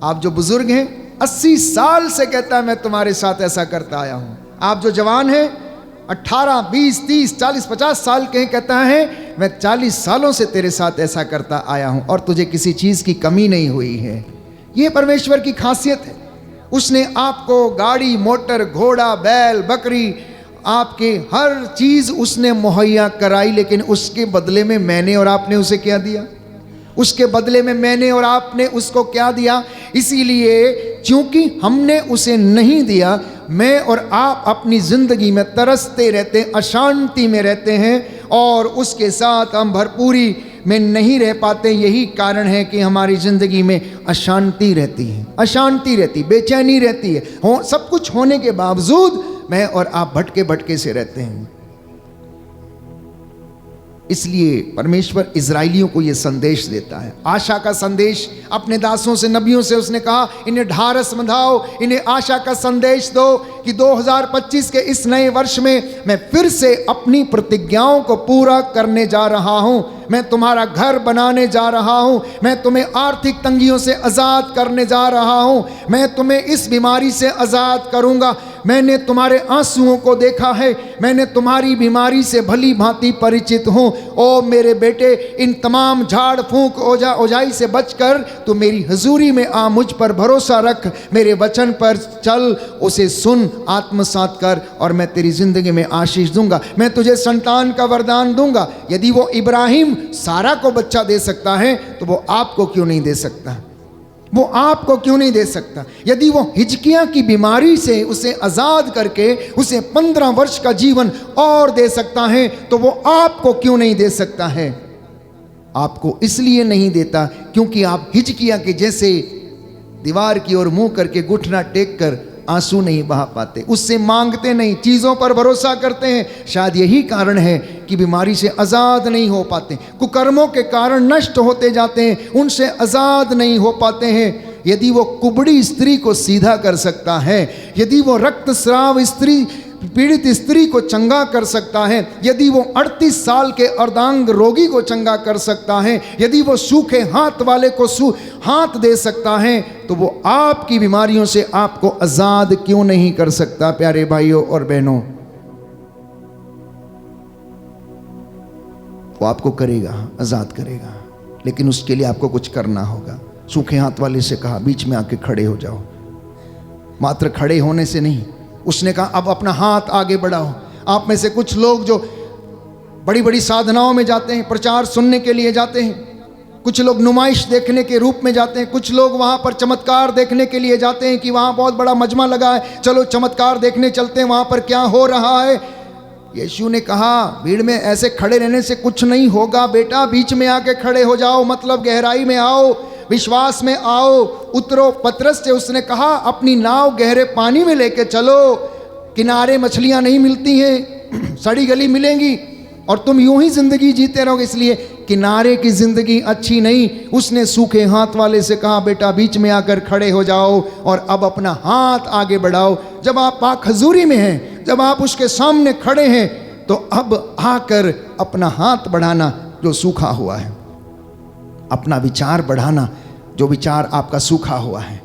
आप जो बुजुर्ग हैं 80 साल से कहता है मैं तुम्हारे साथ ऐसा करता आया हूं। आप जो जवान हैं 18, 20, 30, 40, 50 साल के, कहता है मैं 40 सालों से तेरे साथ ऐसा करता आया हूं और तुझे किसी चीज की कमी नहीं हुई है। यह परमेश्वर की खासियत है। उसने आपको गाड़ी, मोटर, घोड़ा, बैल, बकरी, आपके हर चीज उसने मुहैया कराई, लेकिन उसके बदले में मैंने और आपने उसे क्या दिया? उसके बदले में मैंने और आपने उसको क्या दिया? इसीलिए क्योंकि हमने उसे नहीं दिया, मैं और आप अपनी जिंदगी में तरसते रहते हैं, अशांति में रहते हैं, और उसके साथ हम भरपूरी में नहीं रह पाते। यही कारण है कि हमारी जिंदगी में अशांति रहती है, अशांति रहती, बेचैनी रहती है। सब कुछ होने के बावजूद मैं और आप भटके भटके से रहते हैं। इसलिए परमेश्वर इजराइलियों को यह संदेश देता है, आशा का संदेश अपने दासों से, नबियों से उसने कहा, इन्हें ढारस बंधाओ, इन्हें आशा का संदेश दो कि 2025 के इस नए वर्ष में मैं फिर से अपनी प्रतिज्ञाओं को पूरा करने जा रहा हूं। मैं तुम्हारा घर बनाने जा रहा हूं, मैं तुम्हें आर्थिक तंगियों से आजाद करने जा रहा हूं, मैं तुम्हें इस बीमारी से आजाद करूंगा। मैंने तुम्हारे आंसुओं को देखा है, मैंने तुम्हारी बीमारी से भली भांति परिचित हूं। ओ मेरे बेटे, इन तमाम झाड़ फूंक ओझाई से बचकर तू मेरी हजूरी में आ, मुझ पर भरोसा रख, मेरे वचन पर चल, उसे सुन, आत्मसात कर और मैं तेरी जिंदगी में आशीष दूंगा। मैं तुझे संतान का वरदान दूंगा। यदि वो इब्राहिम सारा को बच्चा दे सकता है तो वो आपको क्यों नहीं दे सकता? वो आपको क्यों नहीं दे सकता? यदि वो हिजकिया की बीमारी से उसे आजाद करके उसे 15 वर्ष का जीवन और दे सकता है तो वो आपको क्यों नहीं दे सकता है? आपको इसलिए नहीं देता क्योंकि आप हिजकिया के जैसे दीवार की ओर मुंह करके घुटना टेक कर आंसू नहीं बहा पाते, उससे मांगते नहीं, चीज़ों पर भरोसा करते हैं। शायद यही कारण है कि बीमारी से आज़ाद नहीं हो पाते, कुकर्मों के कारण नष्ट होते जाते हैं, उनसे आज़ाद नहीं हो पाते हैं। यदि वो कुबड़ी स्त्री को सीधा कर सकता है, यदि वो रक्तस्राव स्त्री पीड़ित स्त्री को चंगा कर सकता है, यदि वो 38 साल के अर्धांग रोगी को चंगा कर सकता है, यदि वो सूखे हाथ वाले को हाथ दे सकता है, तो वो आपकी बीमारियों से आपको आजाद क्यों नहीं कर सकता? प्यारे भाइयों और बहनों, वो आपको करेगा, आजाद करेगा, लेकिन उसके लिए आपको कुछ करना होगा। सूखे हाथ वाले से कहा, बीच में आके खड़े हो जाओ। मात्र खड़े होने से नहीं, उसने कहा अब अपना हाथ आगे बढ़ाओ। आप में से कुछ लोग जो बड़ी बड़ी साधनाओं में जाते हैं, प्रचार सुनने के लिए जाते हैं, कुछ लोग नुमाइश देखने के रूप में जाते हैं, कुछ लोग वहाँ पर चमत्कार देखने के लिए जाते हैं कि वहाँ बहुत बड़ा मजमा लगा है, चलो चमत्कार देखने चलते हैं, वहाँ पर क्या हो रहा है। यीशु ने कहा भीड़ में ऐसे खड़े रहने से कुछ नहीं होगा बेटा, बीच में आके खड़े हो जाओ, मतलब गहराई में आओ, विश्वास में आओ, उतरो। पतरस से उसने कहा अपनी नाव गहरे पानी में लेके चलो, किनारे मछलियां नहीं मिलती हैं, सड़ी गली मिलेंगी और तुम यूं ही जिंदगी जीते रहोगे, इसलिए किनारे की जिंदगी अच्छी नहीं। उसने सूखे हाथ वाले से कहा बेटा बीच में आकर खड़े हो जाओ और अब अपना हाथ आगे बढ़ाओ। जब आप पाक हजूरी में हैं, जब आप उसके सामने खड़े हैं, तो अब आकर अपना हाथ बढ़ाना जो सूखा हुआ है, अपना विचार बढ़ाना जो विचार आपका सूखा हुआ है,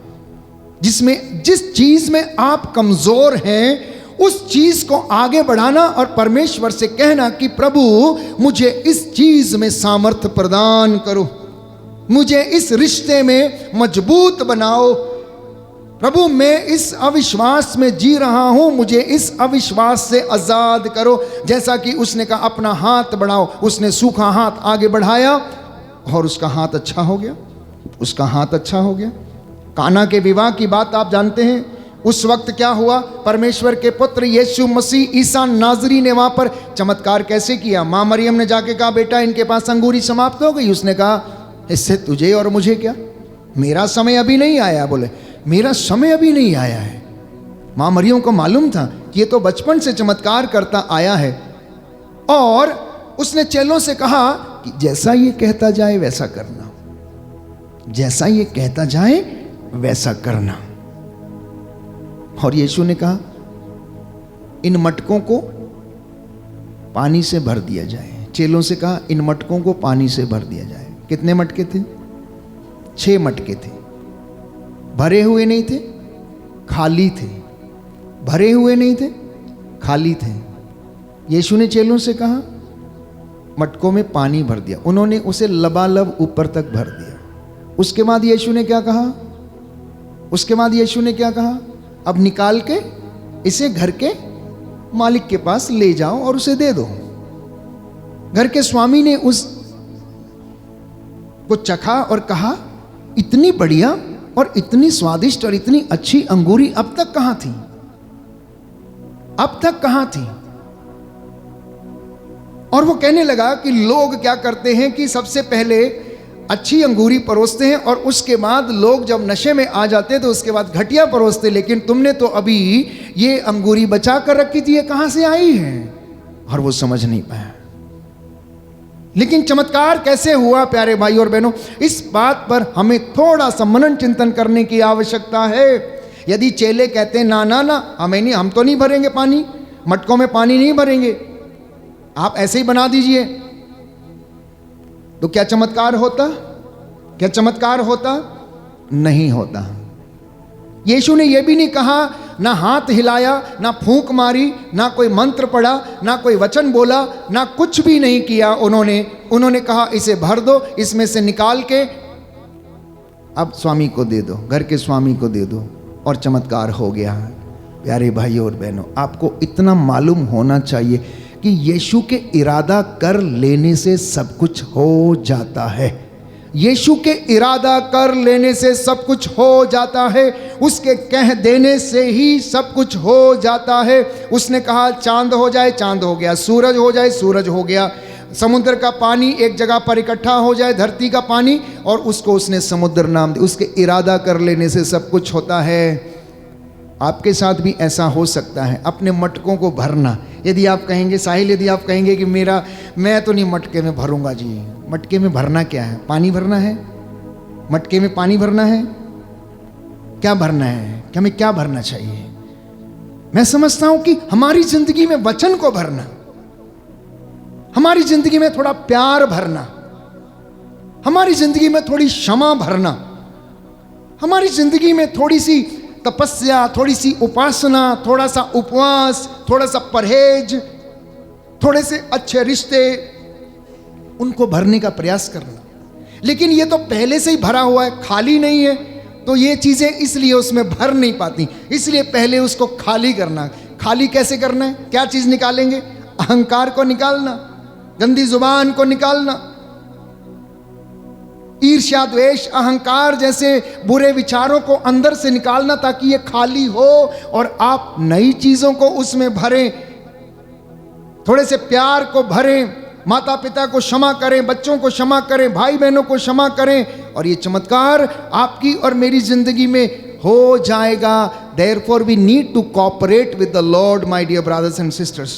जिस चीज में आप कमजोर हैं उस चीज को आगे बढ़ाना और परमेश्वर से कहना कि प्रभु मुझे इस चीज में सामर्थ्य प्रदान करो, मुझे इस रिश्ते में मजबूत बनाओ। प्रभु मैं इस अविश्वास में जी रहा हूं, मुझे इस अविश्वास से आजाद करो। जैसा कि उसने कहा अपना हाथ बढ़ाओ, उसने सूखा हाथ आगे बढ़ाया और उसका हाथ अच्छा हो गया, उसका हाथ अच्छा हो गया। काना के विवाह की बात आप जानते हैं। उस वक्त क्या हुआ? परमेश्वर के पुत्र यीशु मसीह ईसा नाजरी ने वहां पर चमत्कार कैसे किया? मां मरियम ने जाके कहा बेटा इनके पास अंगूरी समाप्त हो गई। उसने कहा इससे तुझे और मुझे क्या, मेरा समय अभी नहीं आया। बोले मेरा समय अभी नहीं आया है। मां मरियम को मालूम था कि ये तो बचपन से चमत्कार करता आया है, और उसने चेलों से कहा कि जैसा ये कहता जाए वैसा करना, जैसा ये कहता जाए वैसा करना। और यीशु ने कहा इन मटकों को पानी से भर दिया जाए। चेलों से कहा इन मटकों को पानी से भर दिया जाए। कितने मटके थे? 6 मटके थे। भरे हुए नहीं थे, खाली थे। भरे हुए नहीं थे, खाली थे। यीशु ने चेलों से कहा मटकों में पानी भर दिया। उन्होंने उसे लबालब ऊपर तक भर दिया। उसके बाद यीशु ने क्या कहा? उसके बाद यीशु ने क्या कहा? अब निकाल के इसे घर के मालिक के पास ले जाओ और उसे दे दो। घर के स्वामी ने उस को चखा और कहा इतनी बढ़िया और इतनी स्वादिष्ट और इतनी अच्छी अंगूरी अब तक कहां थी, अब तक कहां थी। और वो कहने लगा कि लोग क्या करते हैं कि सबसे पहले अच्छी अंगूरी परोसते हैं और उसके बाद लोग जब नशे में आ जाते हैं तो उसके बाद घटिया परोसते, लेकिन तुमने तो अभी ये अंगूरी बचा कर रखी थी, ये कहां से आई है? और वो समझ नहीं पाया। लेकिन चमत्कार कैसे हुआ प्यारे भाई और बहनों, इस बात पर हमें थोड़ा सा मनन चिंतन करने की आवश्यकता है। यदि चेले कहते हैं ना ना ना, हमें नहीं, हम तो नहीं भरेंगे पानी, मटकों में पानी नहीं भरेंगे, आप ऐसे ही बना दीजिए, तो क्या चमत्कार होता? क्या चमत्कार होता? नहीं होता। यीशु ने यह भी नहीं कहा, ना हाथ हिलाया, ना फूंक मारी, ना कोई मंत्र पढ़ा, ना कोई वचन बोला, ना कुछ भी नहीं किया उन्होंने कहा इसे भर दो, इसमें से निकाल के अब स्वामी को दे दो, घर के स्वामी को दे दो, और चमत्कार हो गया। प्यारे भाइयों और बहनों, आपको इतना मालूम होना चाहिए कि यीशु के इरादा कर लेने से सब कुछ हो जाता है। यीशु के इरादा कर लेने से सब कुछ हो जाता है, उसके कह देने से ही सब कुछ हो जाता है। उसने कहा चांद हो जाए, चांद हो गया, सूरज हो जाए, सूरज हो गया, समुद्र का पानी एक जगह पर इकट्ठा हो जाए, धरती का पानी, और उसको उसने समुद्र नाम दिया। उसके इरादा कर लेने से सब कुछ होता है। आपके साथ भी ऐसा हो सकता है। अपने मटकों को भरना, यदि आप कहेंगे साहिल, यदि आप कहेंगे कि मैं तो नहीं मटके में भरूंगा जी, मटके में भरना क्या है? पानी भरना है? मटके में पानी भरना है? क्या भरना है? कि हमें क्या भरना चाहिए? मैं समझता हूं कि हमारी जिंदगी में वचन को भरना, हमारी जिंदगी में थोड़ा प्यार भरना, हमारी जिंदगी में थोड़ी क्षमा भरना, हमारी जिंदगी में थोड़ी सी तपस्या, थोड़ी सी उपासना, थोड़ा सा उपवास, थोड़ा सा परहेज, थोड़े से अच्छे रिश्ते, उनको भरने का प्रयास करना। लेकिन ये तो पहले से ही भरा हुआ है, खाली नहीं है, तो ये चीजें इसलिए उसमें भर नहीं पाती, इसलिए पहले उसको खाली करना। खाली कैसे करना है? क्या चीज निकालेंगे? अहंकार को निकालना, गंदी जुबान को निकालना, ईर्ष्या, द्वेष, अहंकार जैसे बुरे विचारों को अंदर से निकालना, ताकि ये खाली हो और आप नई चीजों को उसमें भरें। थोड़े से प्यार को भरें, माता पिता को क्षमा करें, बच्चों को क्षमा करें, भाई बहनों को क्षमा करें, और ये चमत्कार आपकी और मेरी जिंदगी में हो जाएगा। Therefore we need to cooperate with the Lord, my dear brothers and sisters,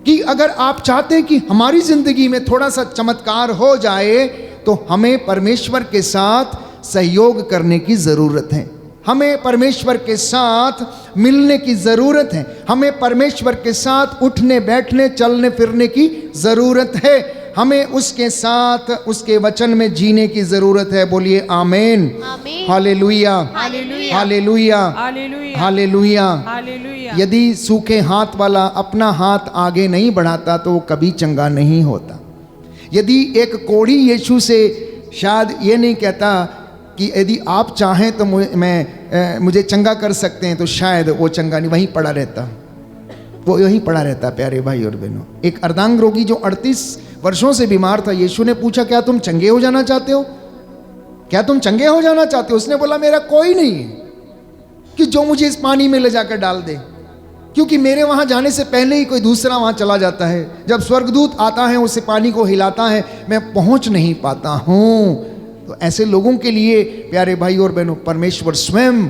कि अगर आप चाहते हैं कि हमारी जिंदगी में थोड़ा सा चमत्कार हो जाए, तो हमें परमेश्वर के साथ सहयोग करने की ज़रूरत है, हमें परमेश्वर के साथ मिलने की ज़रूरत है, हमें परमेश्वर के साथ उठने बैठने चलने फिरने की ज़रूरत है, हमें उसके साथ उसके वचन में जीने की ज़रूरत है। बोलिए आमीन, आमीन, hallelujah, hallelujah, hallelujah, hallelujah, hallelujah. Hallelujah. यदि सूखे हाथ वाला अपना हाथ आगे नहीं बढ़ाता तो वो कभी चंगा नहीं होता। यदि एक कोढ़ी यीशु से शायद ये नहीं कहता कि यदि आप चाहें तो मुझे चंगा कर सकते हैं, तो शायद वो चंगा नहीं, वहीं पड़ा रहता, वो यहीं पड़ा रहता। प्यारे भाई और बहनों, एक अर्धांग रोगी जो 38 वर्षों से बीमार था, यीशु ने पूछा क्या तुम चंगे हो जाना चाहते हो? क्या तुम चंगे हो जाना चाहते हो? उसने बोला मेरा कोई नहीं है कि जो मुझे इस पानी में ले जाकर डाल दे, क्योंकि मेरे वहां जाने से पहले ही कोई दूसरा वहां चला जाता है। जब स्वर्गदूत आता है, उसे पानी को हिलाता है, मैं पहुंच नहीं पाता हूं। तो ऐसे लोगों के लिए प्यारे भाई और बहनों, परमेश्वर स्वयं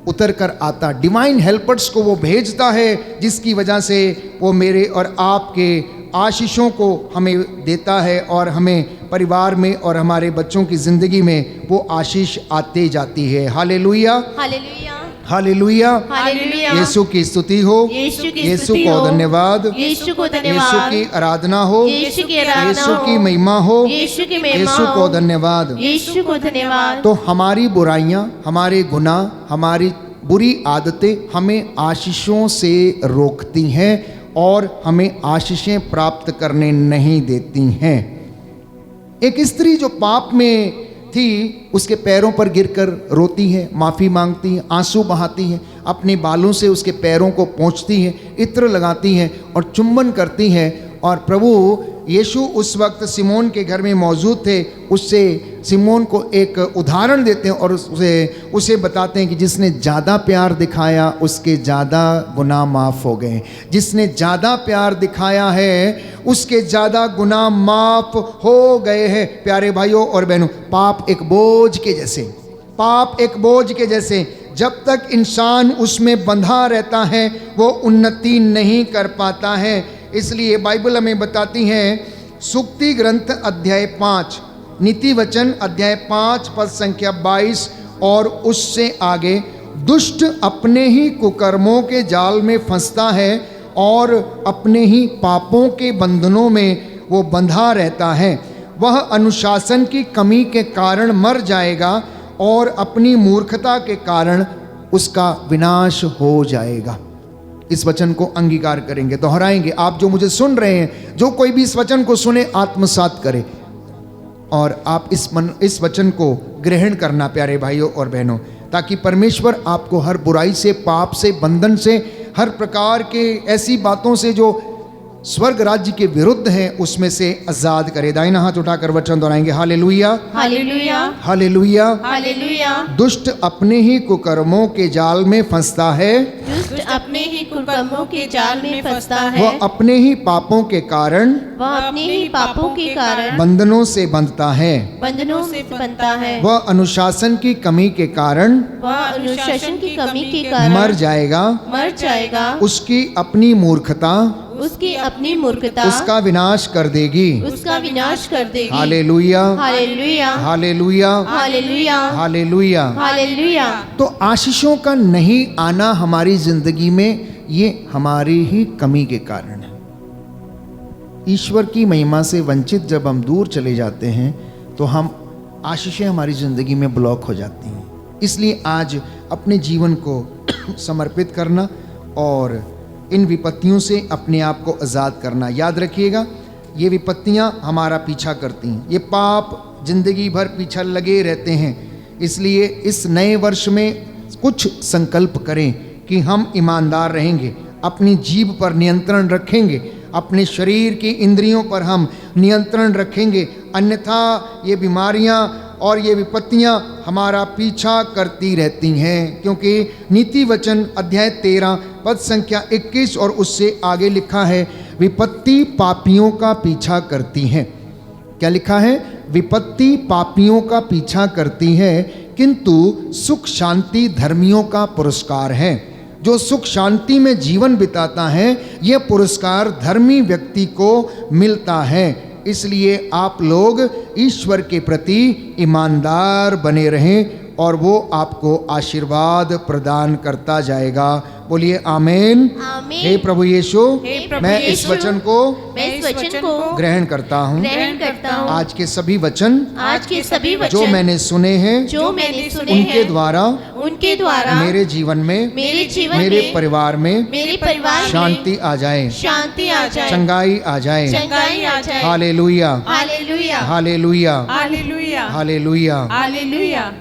उतर कर आता, डिवाइन हेल्पर्स को वो भेजता है, जिसकी वजह से वो मेरे और आपके आशीषों को हमें देता है, और हमें परिवार में और हमारे बच्चों की जिंदगी में वो आशीष आते जाती है। Hallelujah, hallelujah, hallelujah, hallelujah. Yeshu की स्तुति हो, यीशु की यीशु स्तुति को हो, धन्यवाद, यीशु को यीशु धन्यवाद, की आराधना हो, यीशु की आराधना यीशु हो, की महिमा हो, यीशु की महिमा यीशु को हो, धन्यवाद। यीशु को धन्यवाद। तो हमारी बुराइयां, हमारे गुनाह, हमारी बुरी आदतें हमें आशीषों से रोकती हैं और हमें आशीषें प्राप्त करने नहीं देती हैं। एक स्त्री जो पाप में थी, उसके पैरों पर गिरकर रोती है, माफ़ी मांगती है, आंसू बहाती है, अपने बालों से उसके पैरों को पोंछती है, इत्र लगाती है और चुंबन करती है। और प्रभु यीशु उस वक्त सिमोन के घर में मौजूद थे, उससे सिमोन को एक उदाहरण देते हैं और उसे बताते हैं कि जिसने ज़्यादा प्यार दिखाया उसके ज़्यादा गुनाह माफ़ हो गए, जिसने ज़्यादा प्यार दिखाया है उसके ज़्यादा गुनाह माफ़ हो गए हैं। प्यारे भाइयों और बहनों, पाप एक बोझ के जैसे, पाप एक बोझ के जैसे, जब तक इंसान उसमें बंधा रहता है वो उन्नति नहीं कर पाता है। इसलिए बाइबल हमें बताती है, सूक्ति ग्रंथ अध्याय 5, नीति वचन अध्याय 5 पद संख्या 22 और उससे आगे। दुष्ट अपने ही कुकर्मों के जाल में फंसता है और अपने ही पापों के बंधनों में वो बंधा रहता है। वह अनुशासन की कमी के कारण मर जाएगा और अपनी मूर्खता के कारण उसका विनाश हो जाएगा। इस वचन को अंगीकार करेंगे, दोहराएंगे। आप जो मुझे सुन रहे हैं, जो कोई भी इस वचन को सुने, आत्मसात करे और आप इस वचन को ग्रहण करना प्यारे भाइयों और बहनों, ताकि परमेश्वर आपको हर बुराई से, पाप से, बंधन से, हर प्रकार के ऐसी बातों से जो स्वर्ग राज्य के विरुद्ध हैं उसमें से आजाद करे। दाहिना हाथ उठाकर वचन दोहराएंगे, हालेलुया, हालेलुया, हालेलुया। हालेलुया। दुष्ट अपने ही कुकर्मों के जाल में फंसता है, दुष्ट अपने ही कुकर्मों के जाल में फंसता है। वह अपने ही पापों के कारण, वह अपने ही पापों के कारण बंधनों से बंधता है। बंधनों से बनता है। वह अनुशासन की कमी के कारण, वह अनुशासन की कमी के कारण मर जाएगा। मर जाएगा। उसकी अपनी मूर्खता उसकी अपनी मूर्खता उसका विनाश कर देगी। उसका विनाश कर देगी। Hallelujah, hallelujah, hallelujah, hallelujah, hallelujah. Hallelujah. तो आशीषों का नहीं आना हमारी जिंदगी में, ये हमारी ही कमी के कारण है। ईश्वर की महिमा से वंचित जब हम दूर चले जाते हैं तो हम आशीषें हमारी जिंदगी में ब्लॉक हो जाती हैं। इसलिए आज अपने जीवन को समर्पित करना और इन विपत्तियों से अपने आप को आज़ाद करना। याद रखिएगा, ये विपत्तियां हमारा पीछा करती हैं, ये पाप जिंदगी भर पीछा लगे रहते हैं। इसलिए इस नए वर्ष में कुछ संकल्प करें कि हम ईमानदार रहेंगे, अपनी जीभ पर नियंत्रण रखेंगे, अपने शरीर की इंद्रियों पर हम नियंत्रण रखेंगे, अन्यथा ये बीमारियां और ये विपत्तियां हमारा पीछा करती रहती हैं। क्योंकि नीति वचन अध्याय 13 पद संख्या 21 और उससे आगे लिखा है, विपत्ति पापियों का पीछा करती है। क्या लिखा है? विपत्ति पापियों का पीछा करती है, किंतु सुख शांति धर्मियों का पुरस्कार है। जो सुख शांति में जीवन बिताता है, यह पुरस्कार धर्मी व्यक्ति को मिलता है। इसलिए आप लोग ईश्वर के प्रति ईमानदार बने रहें और वो आपको आशीर्वाद प्रदान करता जाएगा। बोलिए आमीन। आमीन। हे प्रभु यीशु, हे प्रभु मैं इस यीशु, वचन को मैं इस वचन को ग्रहण करता हूँ। ग्रहण करता हूँ। आज के सभी वचन आज के सभी वचन जो मैंने सुने हैं, जो मैंने सुने उनके हैं, द्वारा उनके द्वारा मेरे जीवन में, मेरे जीवन मेरे में, परिवार में मेरे परिवार शांति में आ जाए, शांति आ जाए, चंगाई आ जाए। चंगाई आ जाए। Hallelujah, hallelujah, hallelujah, hallelujah, hallelujah. Hallelujah.